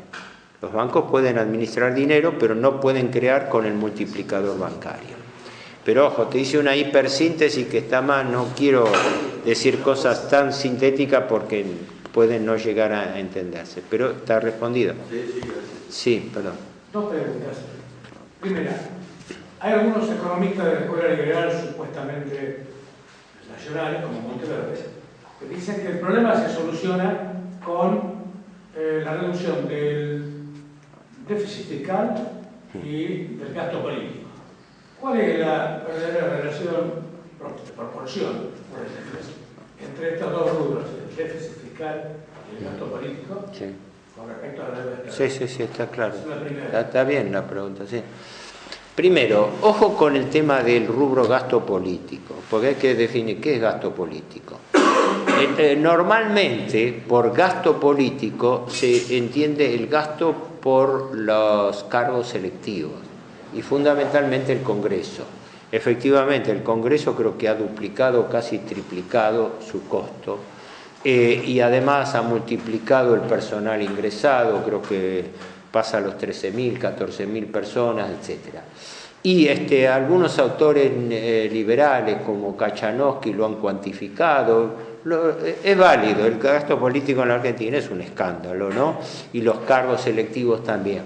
Los bancos pueden administrar dinero, pero no pueden crear con el multiplicador bancario. Pero ojo, te hice una hipersíntesis que está mal, no quiero decir cosas tan sintéticas porque pueden no llegar a entenderse. Pero está respondido. Sí, perdón. Dos preguntas. Primera, hay algunos economistas de la escuela liberal supuestamente nacionales, como Monteverde, que dicen que el problema se soluciona con la reducción del déficit fiscal y del gasto político. ¿Cuál es la verdadera relación, proporción, por ejemplo, entre estos dos rubros, el déficit fiscal y el gasto político, sí, con respecto a la deuda externa? Sí, está claro. Es la primera. Está bien la pregunta, sí. Primero, ojo con el tema del rubro gasto político, porque hay que definir qué es gasto político. Normalmente, por gasto político se entiende el gasto por los cargos selectivos y fundamentalmente el Congreso. Efectivamente, el Congreso creo que ha duplicado, casi triplicado su costo y además ha multiplicado el personal ingresado, creo que pasa a los 13.000, 14.000 personas, etc. Y algunos autores liberales como Kachanowski lo han cuantificado. Es válido, el gasto político en la Argentina es un escándalo, ¿no? Y los cargos selectivos también,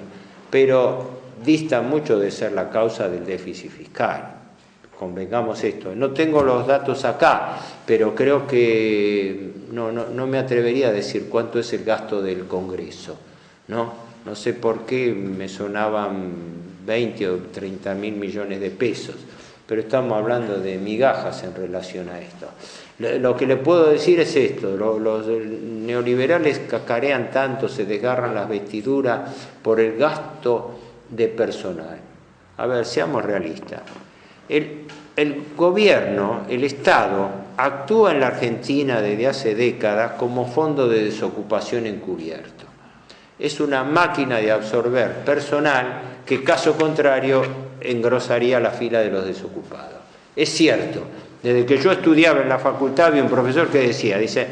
pero dista mucho de ser la causa del déficit fiscal. Convengamos esto. No tengo los datos acá, pero creo que no me atrevería a decir cuánto es el gasto del Congreso, ¿no? No sé por qué me sonaban 20 o 30.000 millones de pesos, pero estamos hablando de migajas en relación a esto. Lo que le puedo decir es esto: los neoliberales cacarean tanto, se desgarran las vestiduras por el gasto de personal. A ver, seamos realistas. El gobierno, el Estado, actúa en la Argentina desde hace décadas como fondo de desocupación encubierto. Es una máquina de absorber personal que, caso contrario, engrosaría la fila de los desocupados. Es cierto, desde que yo estudiaba en la facultad había un profesor que dice,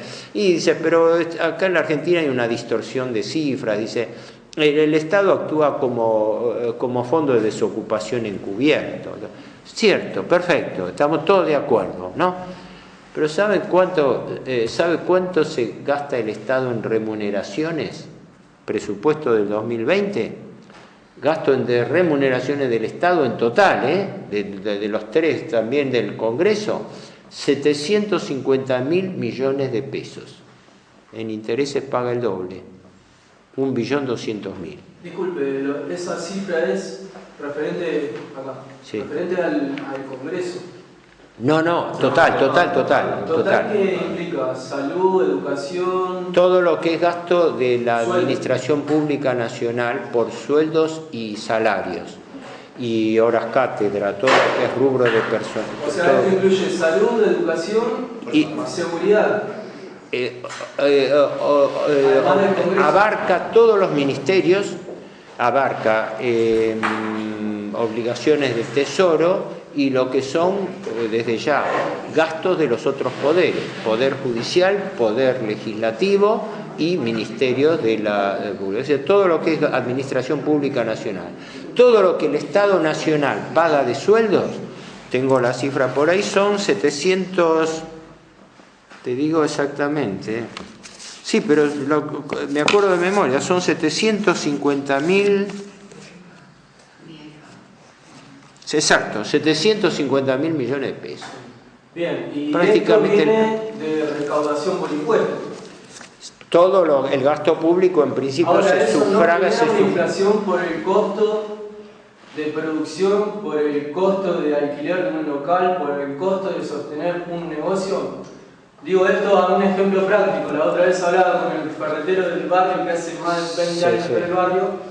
pero acá en la Argentina hay una distorsión de cifras, dice, el Estado actúa como fondo de desocupación encubierto. Cierto, perfecto, estamos todos de acuerdo, ¿no? Pero ¿sabe cuánto se gasta el Estado en remuneraciones? Presupuesto del 2020, gasto de remuneraciones del Estado en total, de los tres también del Congreso, 750.000 millones de pesos. En intereses paga el doble, 1.200.000. Disculpe, esa cifra es referente acá, sí, referente al Congreso. No, total. ¿Total qué implica? ¿Salud, educación? Todo lo que es gasto de la Administración Pública Nacional por sueldos y salarios. Y horas cátedra, todo lo que es rubro de personas. O sea, esto incluye salud, educación y seguridad. Abarca todos los ministerios, abarca obligaciones del Tesoro y lo que son, desde ya, gastos de los otros poderes, Poder Judicial, Poder Legislativo y Ministerios de la Pública. Es decir, todo lo que es Administración Pública Nacional. Todo lo que el Estado Nacional paga de sueldos, tengo la cifra por ahí, son 700, te digo exactamente, sí, pero me acuerdo de memoria, son 750.000... Exacto, 750.000 millones de pesos. Bien, y prácticamente esto viene de recaudación por impuestos. Todo el gasto público en principio ahora, se sufraga. ¿No genera inflación por el costo de producción, por el costo de alquiler de un local, por el costo de sostener un negocio? Digo esto a un ejemplo práctico. La otra vez hablaba con el ferretero del barrio que hace más de 20 años en el barrio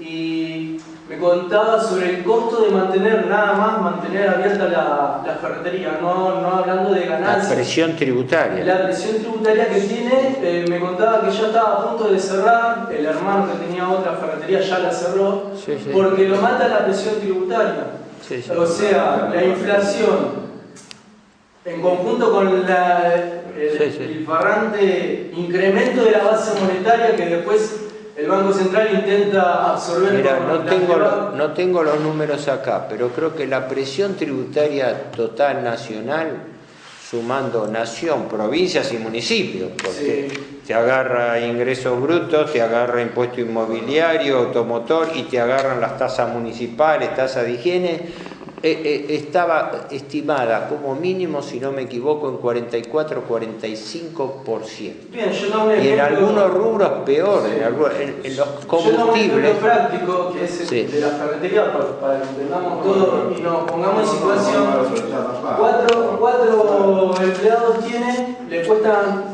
y me contaba sobre el costo de mantener, nada más, mantener abierta la ferretería, no hablando de ganancias. La presión tributaria. La presión tributaria que tiene, me contaba que ya estaba a punto de cerrar, el hermano que tenía otra ferretería ya la cerró, Sí, sí. porque lo mata la presión tributaria. Sí, sí. O sea, la inflación, en conjunto con el farrante incremento de la base monetaria que después el Banco Central intenta absorber. Mira, con no tengo los números acá, pero creo que la presión tributaria total nacional, sumando nación, provincias y municipios, porque te agarra ingresos brutos, te agarra impuesto inmobiliario, automotor y te agarran las tasas municipales, tasas de higiene, estaba estimada como mínimo, si no me equivoco, en 44-45%. Bien, yo tomo un y en ejemplo, algunos rubros peor, sí. en los Yo tomo un combustibles. ejemplo práctico, que es Sí. de la ferretería, para que entendamos todo y nos pongamos en situación. Cuatro empleados tiene, le cuestan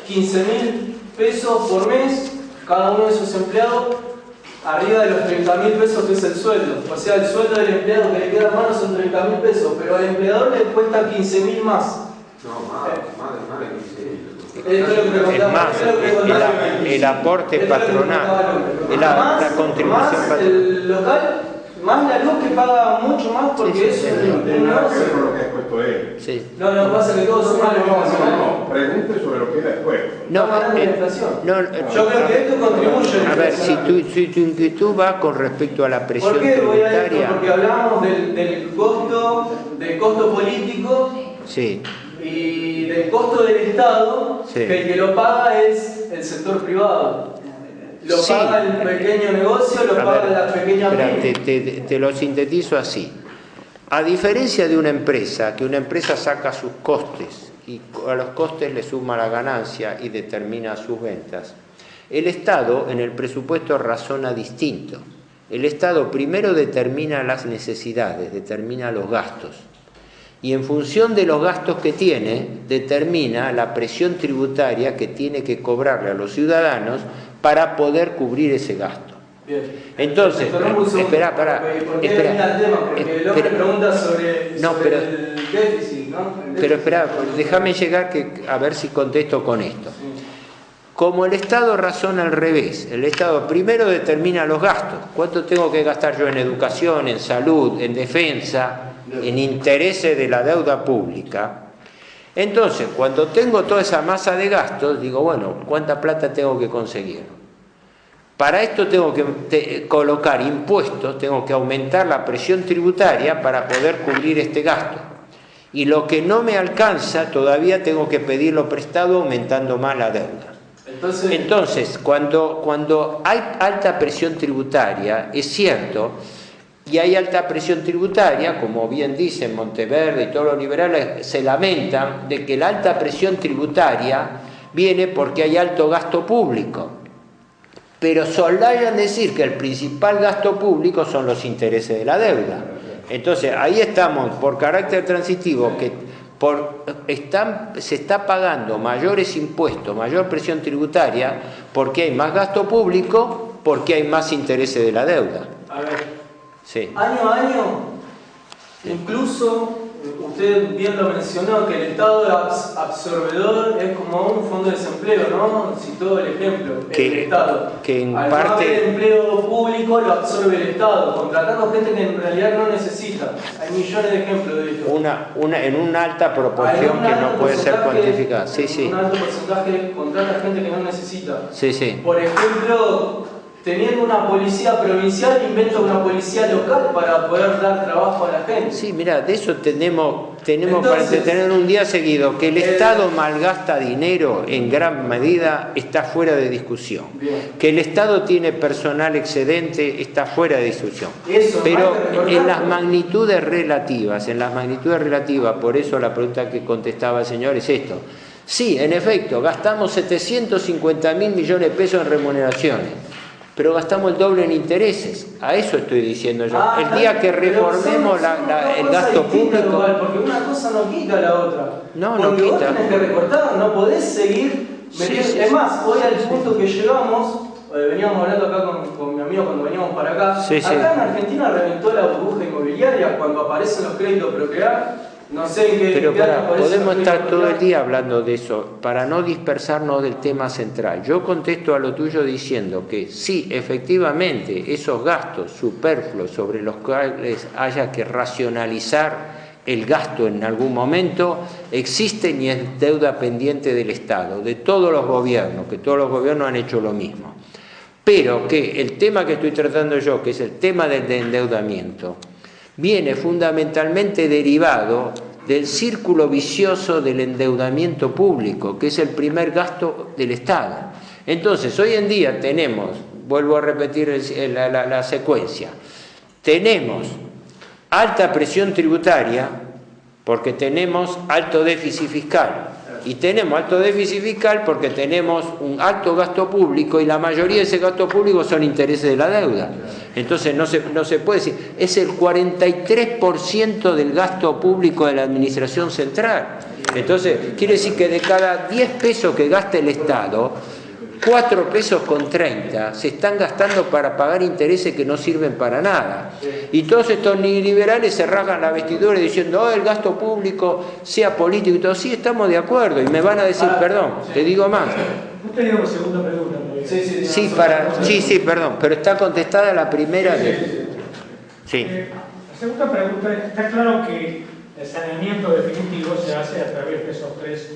15.000 pesos por mes, cada uno de esos empleados, arriba de los 30.000 pesos que es el sueldo. O sea, el sueldo del empleado que le queda a mano son 30.000 pesos, pero al empleador le cuesta 15.000 más. No, más de 15.000. Esto es lo que me Es contaba, más, esto es lo que me contaba. el aporte Esto es lo que me patronal, contaba Lucas. la Más contribución patronal. el local, más la luz que paga mucho más porque Sí, es sí, un No tiene nada que ver con lo negocio. que ha expuesto él. Sí. No, pasa que todo suma la inflación. No, pregunte sobre lo que él ha expuesto. Estamos hablando de la inflación. no, Yo creo que esto contribuye a la a ver, si inflación. tu inquietud va con respecto a la presión ¿Por qué voy a esto? tributaria, Porque hablamos del costo político sí, y del costo del Estado, Sí. que el que lo paga es el sector privado. Lo Sí. paga el pequeño negocio, lo A paga ver, la pequeña espera, pyme. te lo sintetizo así. A diferencia de una empresa, que una empresa saca sus costes y a los costes le suma la ganancia y determina sus ventas, el Estado en el presupuesto razona distinto. El Estado primero determina las necesidades, determina los gastos. Y en función de los gastos que tiene, determina la presión tributaria que tiene que cobrarle a los ciudadanos para poder cubrir ese gasto. Bien. Entonces, espera, porque viene el tema, porque el hombre pregunta sobre No, pero- el déficit, ¿no? Pero espera, déjame llegar a ver si contesto con esto. Como el Estado razona al revés, el Estado primero determina los gastos. ¿Cuánto tengo que gastar yo en educación, en salud, en defensa, en intereses de la deuda pública? Entonces, cuando tengo toda esa masa de gastos, digo, bueno, ¿cuánta plata tengo que conseguir? Para esto tengo que colocar impuestos, tengo que aumentar la presión tributaria para poder cubrir este gasto. Y lo que no me alcanza, todavía tengo que pedirlo prestado aumentando más la deuda. Entonces, cuando hay alta presión tributaria, es cierto, y hay alta presión tributaria, como bien dicen Monteverde y todos los liberales, se lamentan de que la alta presión tributaria viene porque hay alto gasto público. Pero soslayan decir que el principal gasto público son los intereses de la deuda. Entonces, ahí estamos, por carácter transitivo, que se está pagando mayores impuestos, mayor presión tributaria, porque hay más gasto público, porque hay más intereses de la deuda. A ver, Sí. año a año, incluso usted bien lo mencionó, que el Estado absorbedor es como un fondo de desempleo, ¿no? Citó el ejemplo, el Estado. Que en Al parte... no haber empleo público lo absorbe el Estado, contratando gente que en realidad no necesita. Hay millones de ejemplos de esto. en una alta proporción que no puede ser cuantificada. Sí, sí. Un alto porcentaje contrata gente que no necesita. Sí, sí. Por ejemplo, teniendo una policía provincial, inventa una policía local para poder dar trabajo a la gente. Sí, mira, de eso tenemos Entonces, para entretener un día seguido. Que el Estado malgasta dinero en gran medida está fuera de discusión. Bien. Que el Estado tiene personal excedente está fuera de discusión. Eso, Pero hay que recordarlo. en las magnitudes relativas, por eso la pregunta que contestaba el señor es esto. Sí, en efecto, gastamos 750.000 millones de pesos en remuneraciones. Pero gastamos el doble en intereses. A eso estoy diciendo yo. El día que reformemos el gasto público... Igual, porque una cosa no quita la otra. No, porque no vos quita. tenés que recortar, no podés seguir metiendo. Sí, sí, es más, hoy al punto que llegamos, veníamos hablando acá con mi amigo cuando veníamos para acá. Sí, sí. Acá en Argentina reventó la burbuja inmobiliaria cuando aparecen los créditos Procrear. No sé en qué. Pero qué año para, aparecen podemos los estar créditos todo el Procrear. día hablando de eso, para no dispersarnos del tema central. Yo contesto a lo tuyo diciendo que sí, efectivamente, esos gastos superfluos sobre los cuales haya que racionalizar el gasto en algún momento, existen y es deuda pendiente del Estado, de todos los gobiernos, que todos los gobiernos han hecho lo mismo. Pero que el tema que estoy tratando yo, que es el tema del endeudamiento, viene fundamentalmente derivado del círculo vicioso del endeudamiento público, que es el primer gasto del Estado. Entonces, hoy en día tenemos, vuelvo a repetir la secuencia, tenemos alta presión tributaria porque tenemos alto déficit fiscal. Y tenemos alto déficit fiscal porque tenemos un alto gasto público y la mayoría de ese gasto público son intereses de la deuda. Entonces no se puede decir, es el 43% del gasto público de la administración central. Entonces quiere decir que de cada 10 pesos que gasta el Estado, 4 pesos con 30 se están gastando para pagar intereses que no sirven para nada. Y todos estos neoliberales se rasgan la vestidura diciendo, oh, el gasto público sea político y todo. Sí, estamos de acuerdo. Y me van a decir, perdón, te digo más. Usted tiene una segunda pregunta. Sí, perdón, pero está contestada la primera. Sí. La segunda pregunta es, está claro que el saneamiento definitivo se hace a través de esos 3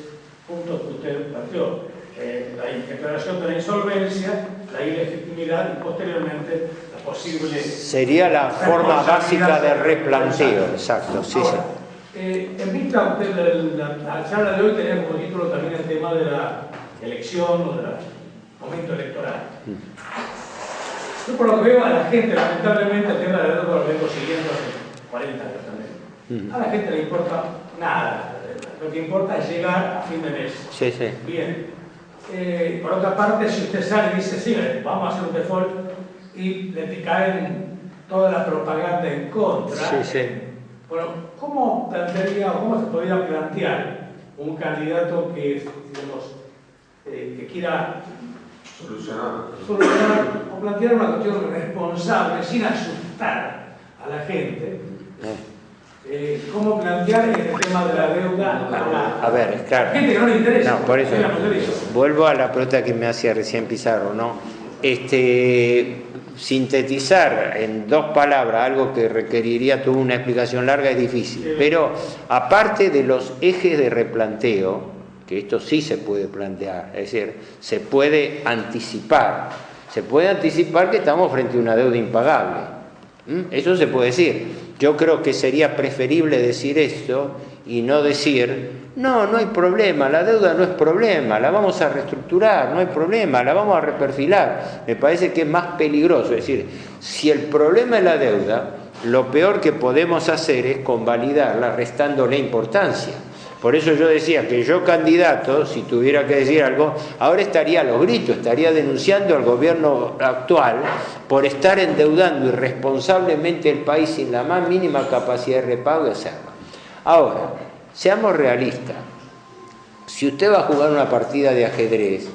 puntos que usted planteó. La declaración de la insolvencia, la ilegitimidad y posteriormente la posible... Sería la forma básica de replanteo, exacto, sí, ahora, en vista de la charla de hoy tenemos como título también el tema de la elección o del momento electoral. Yo por lo que veo a la gente, lamentablemente, el tema de la deuda lo vengo siguiendo hace 40 años también. A la gente le importa nada, lo que importa es llegar a fin de mes. Sí, sí. Bien. Por otra parte, si usted sale y dice, sí, vamos a hacer un default y le caen toda la propaganda en contra, bueno, ¿cómo plantearía o cómo se podría plantear un candidato que, digamos, que quiera solucionar o plantear una cuestión responsable sin asustar a la gente? ¿Cómo plantear el tema de la deuda a ver, claro. gente que no le interesa? No, por eso. Vuelvo a la pregunta que me hacía recién Pizarro, ¿no? Sintetizar en 2 palabras algo que requeriría toda una explicación larga es difícil. Pero aparte de los ejes de replanteo, que esto sí se puede plantear, es decir, se puede anticipar. Se puede anticipar que estamos frente a una deuda impagable. Eso se puede decir. Yo creo que sería preferible decir esto y no decir, no hay problema, la deuda no es problema, la vamos a reestructurar, no hay problema, la vamos a reperfilar. Me parece que es más peligroso. Es decir, si el problema es la deuda, lo peor que podemos hacer es convalidarla restándole importancia. Por eso yo decía que yo candidato, si tuviera que decir algo, ahora estaría a los gritos, estaría denunciando al gobierno actual por estar endeudando irresponsablemente el país sin la más mínima capacidad de repago de hacerlo. Ahora, seamos realistas. Si usted va a jugar una partida de ajedrez,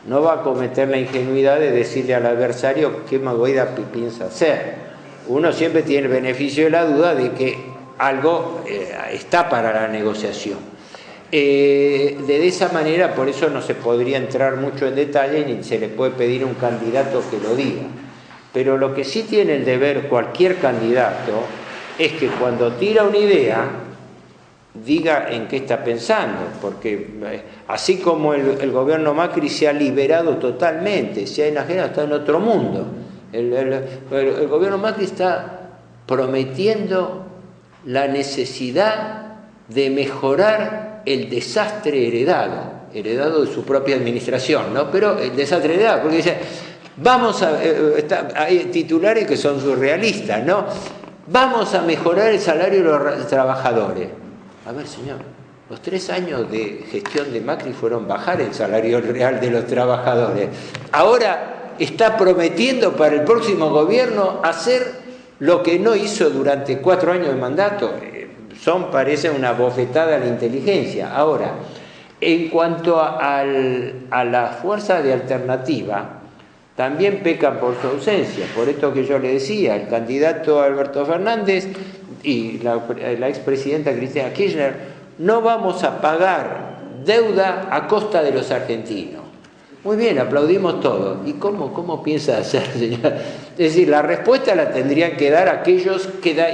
no va a cometer la ingenuidad de decirle al adversario qué movida piensa hacer. Uno siempre tiene el beneficio de la duda de que algo está para la negociación. De esa manera, por eso no se podría entrar mucho en detalle ni se le puede pedir a un candidato que lo diga. Pero lo que sí tiene el deber cualquier candidato es que cuando tira una idea, diga en qué está pensando, porque así como el gobierno Macri se ha liberado totalmente, se ha enajenado, está en otro mundo. El gobierno Macri está prometiendo la necesidad de mejorar el desastre heredado de su propia administración, ¿no? Pero el desastre heredado, porque dice, hay titulares que son surrealistas, ¿no? Vamos a mejorar el salario de los trabajadores. A ver, señor, los 3 años de gestión de Macri fueron bajar el salario real de los trabajadores. Ahora está prometiendo para el próximo gobierno hacer lo que no hizo durante 4 años de mandato. Parece una bofetada a la inteligencia. Ahora, en cuanto a la fuerza de alternativa, también pecan por su ausencia. Por esto que yo le decía, el candidato Alberto Fernández y la expresidenta Cristina Kirchner, no vamos a pagar deuda a costa de los argentinos. Muy bien, aplaudimos todo. ¿Y cómo piensa hacer, señor? Es decir, la respuesta la tendrían que dar aquellos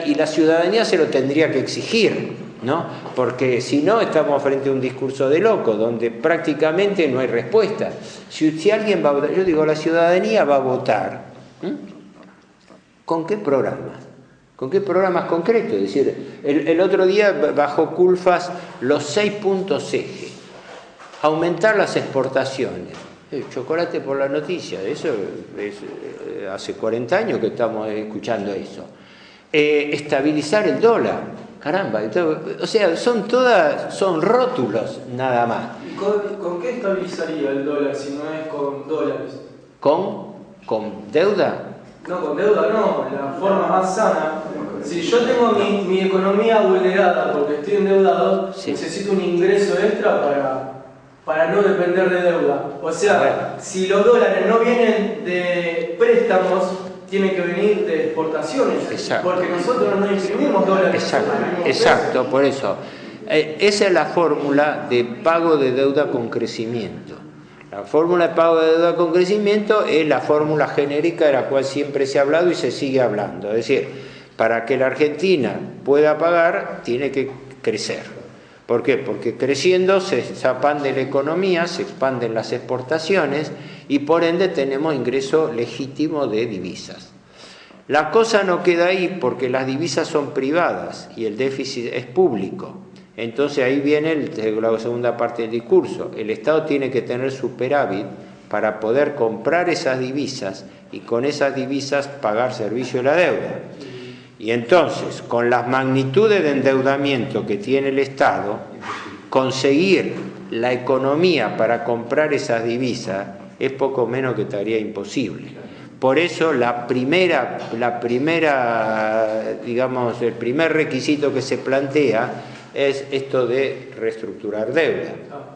y la ciudadanía se lo tendría que exigir, ¿no? Porque si no, estamos frente a un discurso de loco, donde prácticamente no hay respuesta. Si alguien va a votar, yo digo, la ciudadanía va a votar, ¿con qué programas? ¿Con qué programas concretos? Es decir, el otro día bajó Culfas los 6 puntos eje. Aumentar las exportaciones. Chocolate por la noticia, eso es, hace 40 años que estamos escuchando eso. Estabilizar el dólar, caramba, o sea, son rótulos nada más. ¿Y con qué estabilizaría el dólar si no es con dólares? ¿Con deuda? No, con deuda no, la forma más sana. Si yo tengo mi economía vulnerada porque estoy endeudado, sí, necesito un ingreso extra para no depender de deuda. O sea, bueno, si los dólares no vienen de préstamos, tienen que venir de exportaciones. Exacto. Porque nosotros no imprimimos dólares. Exacto, por eso. Esa es la fórmula de pago de deuda con crecimiento. La fórmula de pago de deuda con crecimiento es la fórmula genérica de la cual siempre se ha hablado y se sigue hablando. Es decir, para que la Argentina pueda pagar, tiene que crecer. ¿Por qué? Porque creciendo se expande la economía, se expanden las exportaciones y por ende tenemos ingreso legítimo de divisas. La cosa no queda ahí porque las divisas son privadas y el déficit es público. Entonces ahí viene la segunda parte del discurso. El Estado tiene que tener superávit para poder comprar esas divisas y con esas divisas pagar servicio de la deuda. Y entonces, con las magnitudes de endeudamiento que tiene el Estado, conseguir la economía para comprar esas divisas es poco menos que tarea imposible. Por eso digamos, el primer requisito que se plantea es esto de reestructurar deuda.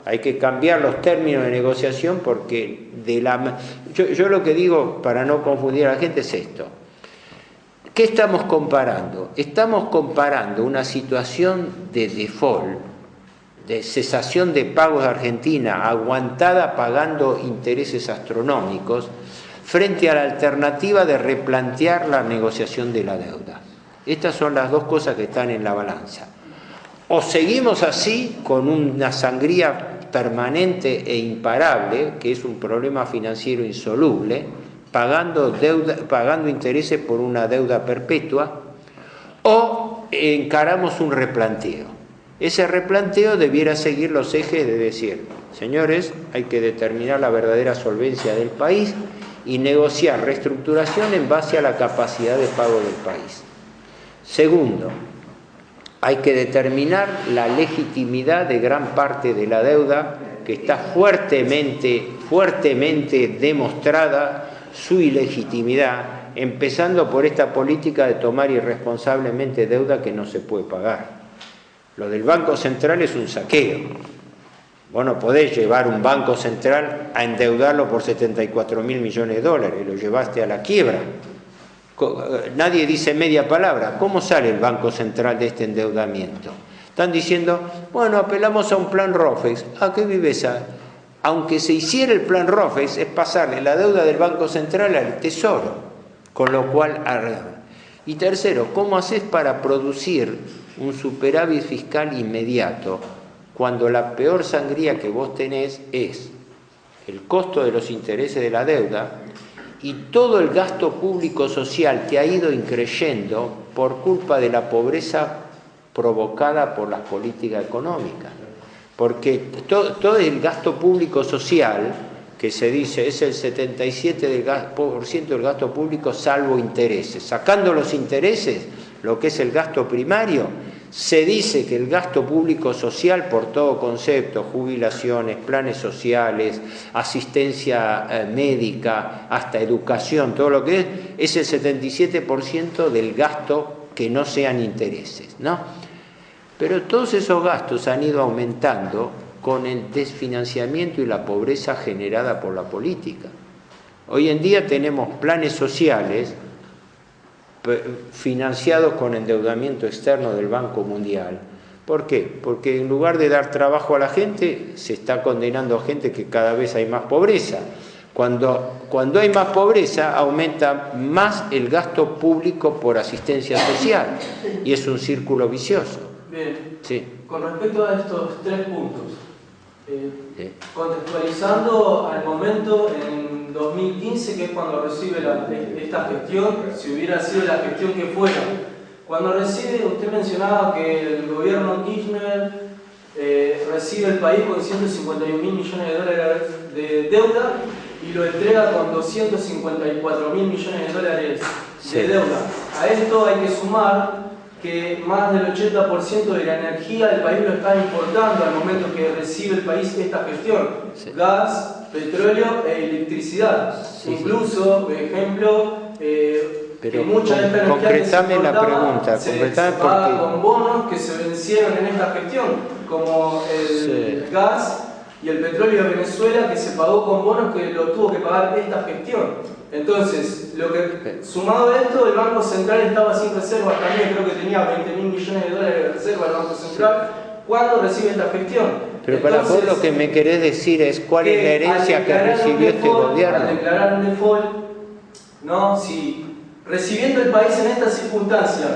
Hay que cambiar los términos de negociación porque yo lo que digo para no confundir a la gente es esto. ¿Qué estamos comparando? Estamos comparando una situación de default, de cesación de pagos de Argentina, aguantada pagando intereses astronómicos, frente a la alternativa de replantear la negociación de la deuda. Estas son las dos cosas que están en la balanza. O seguimos así, con una sangría permanente e imparable, que es un problema financiero insoluble, pagando intereses por una deuda perpetua, o encaramos un replanteo. Ese replanteo debiera seguir los ejes de decir, señores, hay que determinar la verdadera solvencia del país y negociar reestructuración en base a la capacidad de pago del país. Segundo, hay que determinar la legitimidad de gran parte de la deuda que está fuertemente demostrada su ilegitimidad, empezando por esta política de tomar irresponsablemente deuda que no se puede pagar. Lo del Banco Central es un saqueo. Vos no podés llevar un Banco Central a endeudarlo por 74.000 millones de dólares, lo llevaste a la quiebra. Nadie dice media palabra. ¿Cómo sale el Banco Central de este endeudamiento? Están diciendo, bueno, apelamos a un plan ROFEX. ¿A qué viveza? Aunque se hiciera el plan ROFEX, es pasarle la deuda del Banco Central al Tesoro, con lo cual... Y tercero, ¿cómo haces para producir un superávit fiscal inmediato cuando la peor sangría que vos tenés es el costo de los intereses de la deuda y todo el gasto público social que ha ido increyendo por culpa de la pobreza provocada por las políticas económicas? Porque todo el gasto público social, que se dice es el 77% del gasto público salvo intereses. Sacando los intereses, lo que es el gasto primario, se dice que el gasto público social por todo concepto, jubilaciones, planes sociales, asistencia médica, hasta educación, todo lo que es el 77% del gasto que no sean intereses, ¿no? Pero todos esos gastos han ido aumentando con el desfinanciamiento y la pobreza generada por la política. Hoy en día tenemos planes sociales financiados con endeudamiento externo del Banco Mundial. ¿Por qué? Porque en lugar de dar trabajo a la gente, se está condenando a gente que cada vez hay más pobreza. Cuando hay más pobreza, aumenta más el gasto público por asistencia social. Y es un círculo vicioso. Bien. Sí. Con respecto a estos 3 puntos, contextualizando al momento en 2015, que es cuando recibe esta gestión, si hubiera sido la gestión que fuera, cuando recibe, usted mencionaba que el gobierno Kirchner recibe el país con 151.000 millones de dólares de deuda y lo entrega con 254.000 millones de dólares de deuda. A esto hay que sumar que más del 80% de la energía del país lo está importando al momento que recibe el país esta gestión. Gas, petróleo e electricidad. Incluso, por ejemplo, pero mucha de esta energía concretame la pregunta, se paga con bonos que se vencieron en esta gestión, como el gas y el petróleo de Venezuela, que se pagó con bonos que lo tuvo que pagar esta gestión. Entonces, sumado a esto, el Banco Central estaba sin reservas también, creo que tenía 20.000 millones de dólares de reserva el Banco Central, cuando recibe esta gestión. Pero para vos lo que me querés decir es cuál es la herencia que recibió este gobierno. Al declarar un default, ¿no? Si recibiendo el país en esta circunstancia,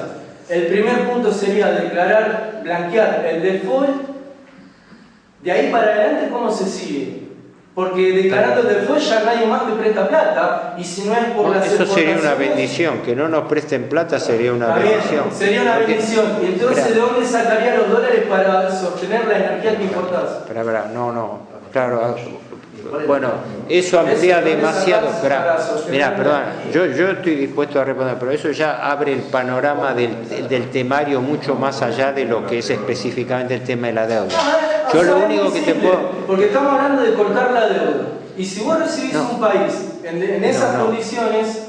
el primer punto sería declarar, blanquear el default, de ahí para adelante, ¿cómo se sigue? Porque declarando el default ya nadie más te presta plata, y si no es por las eso sería una bendición, que no nos presten plata sería una bendición. Sería una bendición, y entonces ¿de dónde sacaría los dólares para sostener la energía que importás? Claro, bueno, eso amplía demasiado. Mira, perdón, yo estoy dispuesto a responder, pero eso ya abre el panorama del temario mucho más allá de lo que es específicamente el tema de la deuda. Yo lo único que te puedo... Porque estamos hablando de cortar la deuda. Y si vos recibís un país en esas condiciones,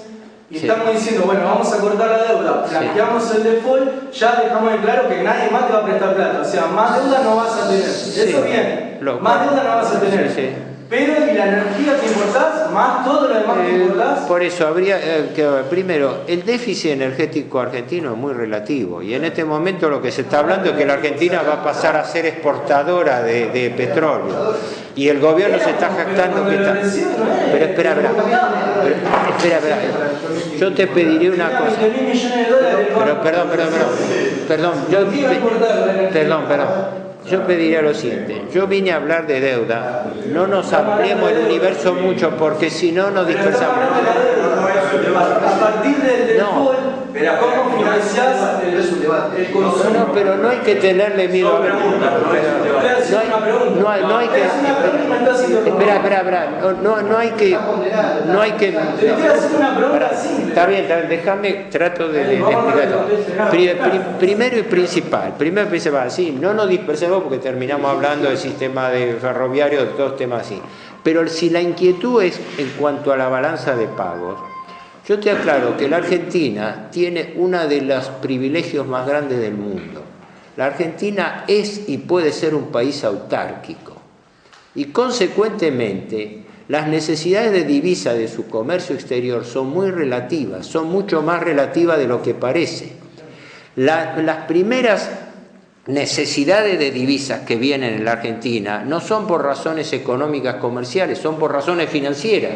y estamos diciendo, bueno, vamos a cortar la deuda, planteamos el default, ya dejamos en claro que nadie más te va a prestar plata. O sea, más deuda no vas a tener. Eso bien, más deuda no vas a tener. Pero y la energía que importás, más todo lo demás que importás. Por eso habría que, primero, el déficit energético argentino es muy relativo. Y en este momento lo que se está hablando es que la Argentina va a pasar a ser exportadora de petróleo. Y el gobierno se está jactando que está... Pero espera. Yo te pediré una cosa. Pero perdón. Yo pediría lo siguiente, yo vine a hablar de deuda, no nos ampliemos el universo mucho porque si no nos dispersamos. A partir del default, ¿cómo financiás el consumo? No, pero no hay que tenerle miedo a ver. No hay que... Espera. No hay que... Te quiero hacer una pregunta simple. Está bien, déjame, trato de explicar. Primero y principal, sí, no nos dispersemos porque terminamos hablando del sistema de ferroviario, de todos temas así. Pero si la inquietud es en cuanto a la balanza de pagos, yo te aclaro que la Argentina tiene uno de los privilegios más grandes del mundo. La Argentina es y puede ser un país autárquico. Y consecuentemente, las necesidades de divisa de su comercio exterior son muy relativas, son mucho más relativas de lo que parece. Las primeras necesidades de divisas que vienen en la Argentina no son por razones económicas comerciales, son por razones financieras.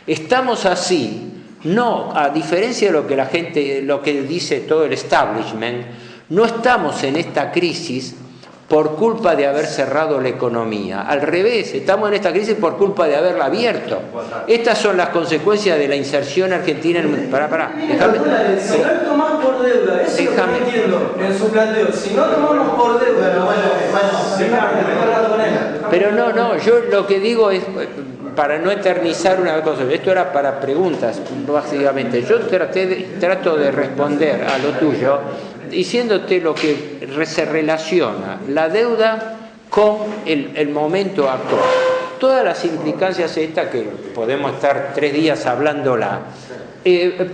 Estamos así, no, a diferencia de lo que dice todo el establishment, no estamos en esta crisis por culpa de haber cerrado la economía. Al revés, estamos en esta crisis por culpa de haberla abierto. Estas son las consecuencias de la inserción argentina en el mundo. Déjame. Si no tomás por deuda, eso es lo que no entiendo en su planteo. Si no tomamos por deuda, pero no, yo lo que digo es, para no eternizar una cosa, esto era para preguntas, básicamente. Yo trato de responder a lo tuyo, diciéndote lo que se relaciona la deuda con el momento actual. Todas las implicancias estas, que podemos estar 3 días hablándola,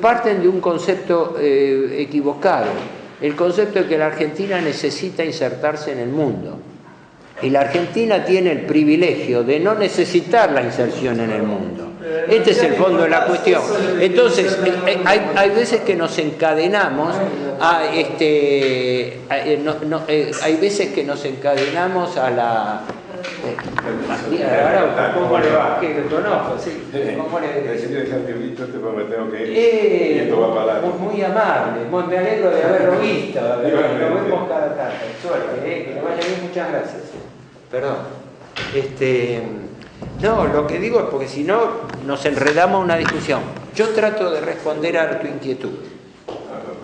parten de un concepto equivocado. El concepto de que la Argentina necesita insertarse en el mundo. Y la Argentina tiene el privilegio de no necesitar la inserción en el mundo. Este es el fondo de la cuestión. Entonces, hay veces que nos encadenamos a hay veces que nos encadenamos a la... ¿Cómo le va? Que lo conozco, sí. ¿Cómo le va? Muy amable, me alegro de haberlo visto. Lo vemos cada tarde. Suerte, que le vaya bien, muchas gracias. Perdón. No, lo que digo es porque si no nos enredamos en una discusión. Yo trato de responder a tu inquietud.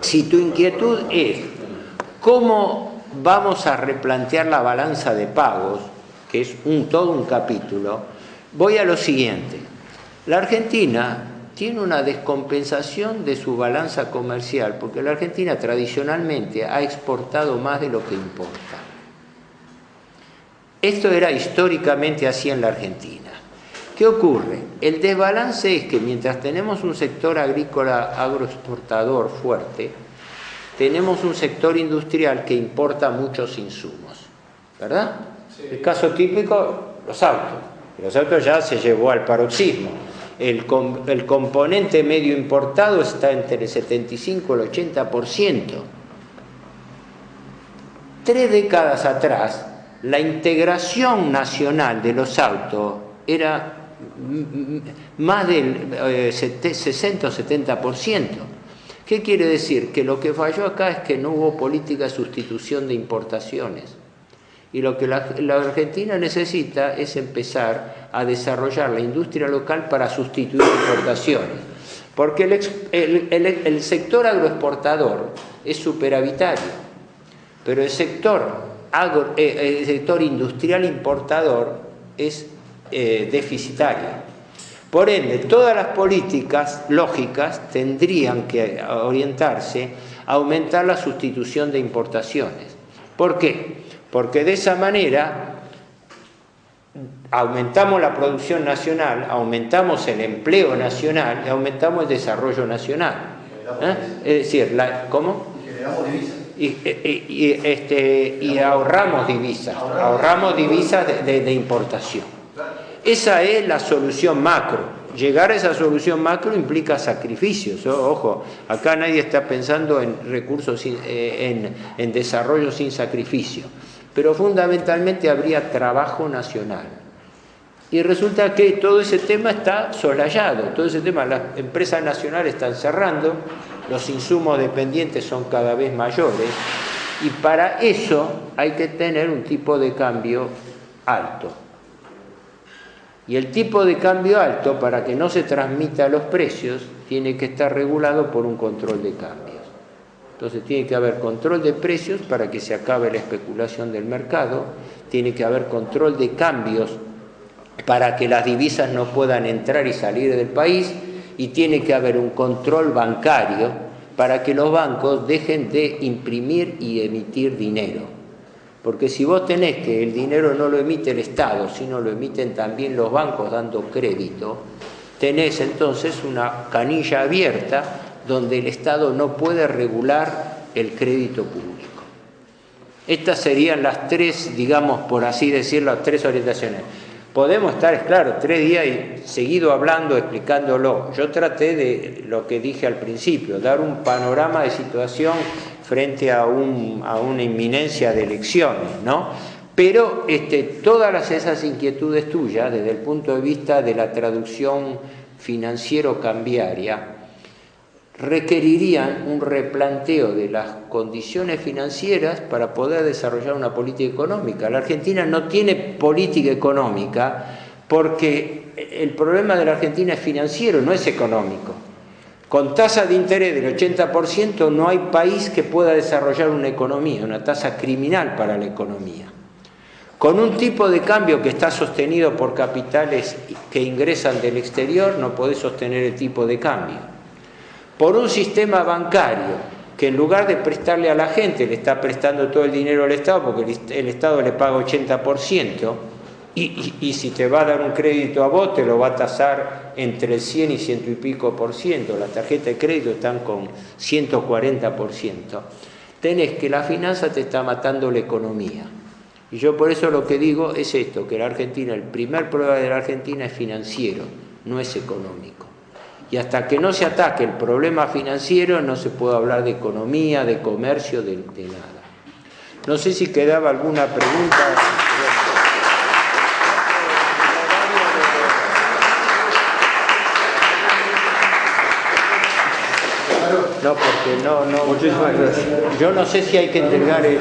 Si tu inquietud es cómo vamos a replantear la balanza de pagos, que es todo un capítulo, voy a lo siguiente. La Argentina tiene una descompensación de su balanza comercial, porque la Argentina tradicionalmente ha exportado más de lo que importa. Esto era históricamente así en la Argentina. ¿Qué ocurre? El desbalance es que mientras tenemos un sector agrícola agroexportador fuerte, tenemos un sector industrial que importa muchos insumos, ¿verdad? Sí. El caso típico, los autos. Los autos ya se llevó al paroxismo. El componente medio importado está entre el 75 y el 80%. 3 décadas atrás, la integración nacional de los autos era más del 60 o 70%. ¿Qué quiere decir? Que lo que falló acá es que no hubo política de sustitución de importaciones. Y lo que la Argentina necesita es empezar a desarrollar la industria local para sustituir importaciones. Porque el sector agroexportador es superavitario, pero el sector industrial importador es deficitario. Por ende, todas las políticas lógicas tendrían que orientarse a aumentar la sustitución de importaciones. ¿Por qué? Porque de esa manera aumentamos la producción nacional, aumentamos el empleo nacional y aumentamos el desarrollo nacional. Es decir, ¿cómo? Y generamos divisas. Y ahorramos divisas de importación. Esa es la solución macro. Llegar a esa solución macro implica sacrificios. Ojo, acá nadie está pensando en recursos, en desarrollo sin sacrificio. Pero fundamentalmente habría trabajo nacional. Y resulta que todo ese tema está soslayado. Todo ese tema, las empresas nacionales están cerrando, los insumos dependientes son cada vez mayores. Y para eso hay que tener un tipo de cambio alto. Y el tipo de cambio alto, para que no se transmita a los precios, tiene que estar regulado por un control de cambios. Entonces tiene que haber control de precios para que se acabe la especulación del mercado, tiene que haber control de cambios para que las divisas no puedan entrar y salir del país, y tiene que haber un control bancario para que los bancos dejen de imprimir y emitir dinero. Porque si vos tenés que el dinero no lo emite el Estado, sino lo emiten también los bancos dando crédito, tenés entonces una canilla abierta donde el Estado no puede regular el crédito público. Estas serían las tres, digamos, por así decirlo, las tres orientaciones. Podemos estar, claro, 3 días y seguido hablando, explicándolo. Yo traté de lo que dije al principio, dar un panorama de situación frente a una inminencia de elecciones, ¿no? Pero todas esas inquietudes tuyas, desde el punto de vista de la traducción financiero-cambiaria, requerirían un replanteo de las condiciones financieras para poder desarrollar una política económica. La Argentina no tiene política económica porque el problema de la Argentina es financiero, no es económico. Con tasa de interés del 80% no hay país que pueda desarrollar una economía, una tasa criminal para la economía. Con un tipo de cambio que está sostenido por capitales que ingresan del exterior, no podés sostener el tipo de cambio. Por un sistema bancario que en lugar de prestarle a la gente, le está prestando todo el dinero al Estado, porque el Estado le paga 80%, y si te va a dar un crédito a vos, te lo va a tasar entre el 100 y 100 y pico por ciento. Las tarjetas de crédito están con 140%. Tenés que la finanza te está matando la economía. Y yo por eso lo que digo es esto, que la Argentina, el primer problema de la Argentina es financiero, no es económico. Y hasta que no se ataque el problema financiero no se puede hablar de economía, de comercio, de nada. No sé si quedaba alguna pregunta. No, porque no. Muchísimas gracias. Yo no sé si hay que entregar el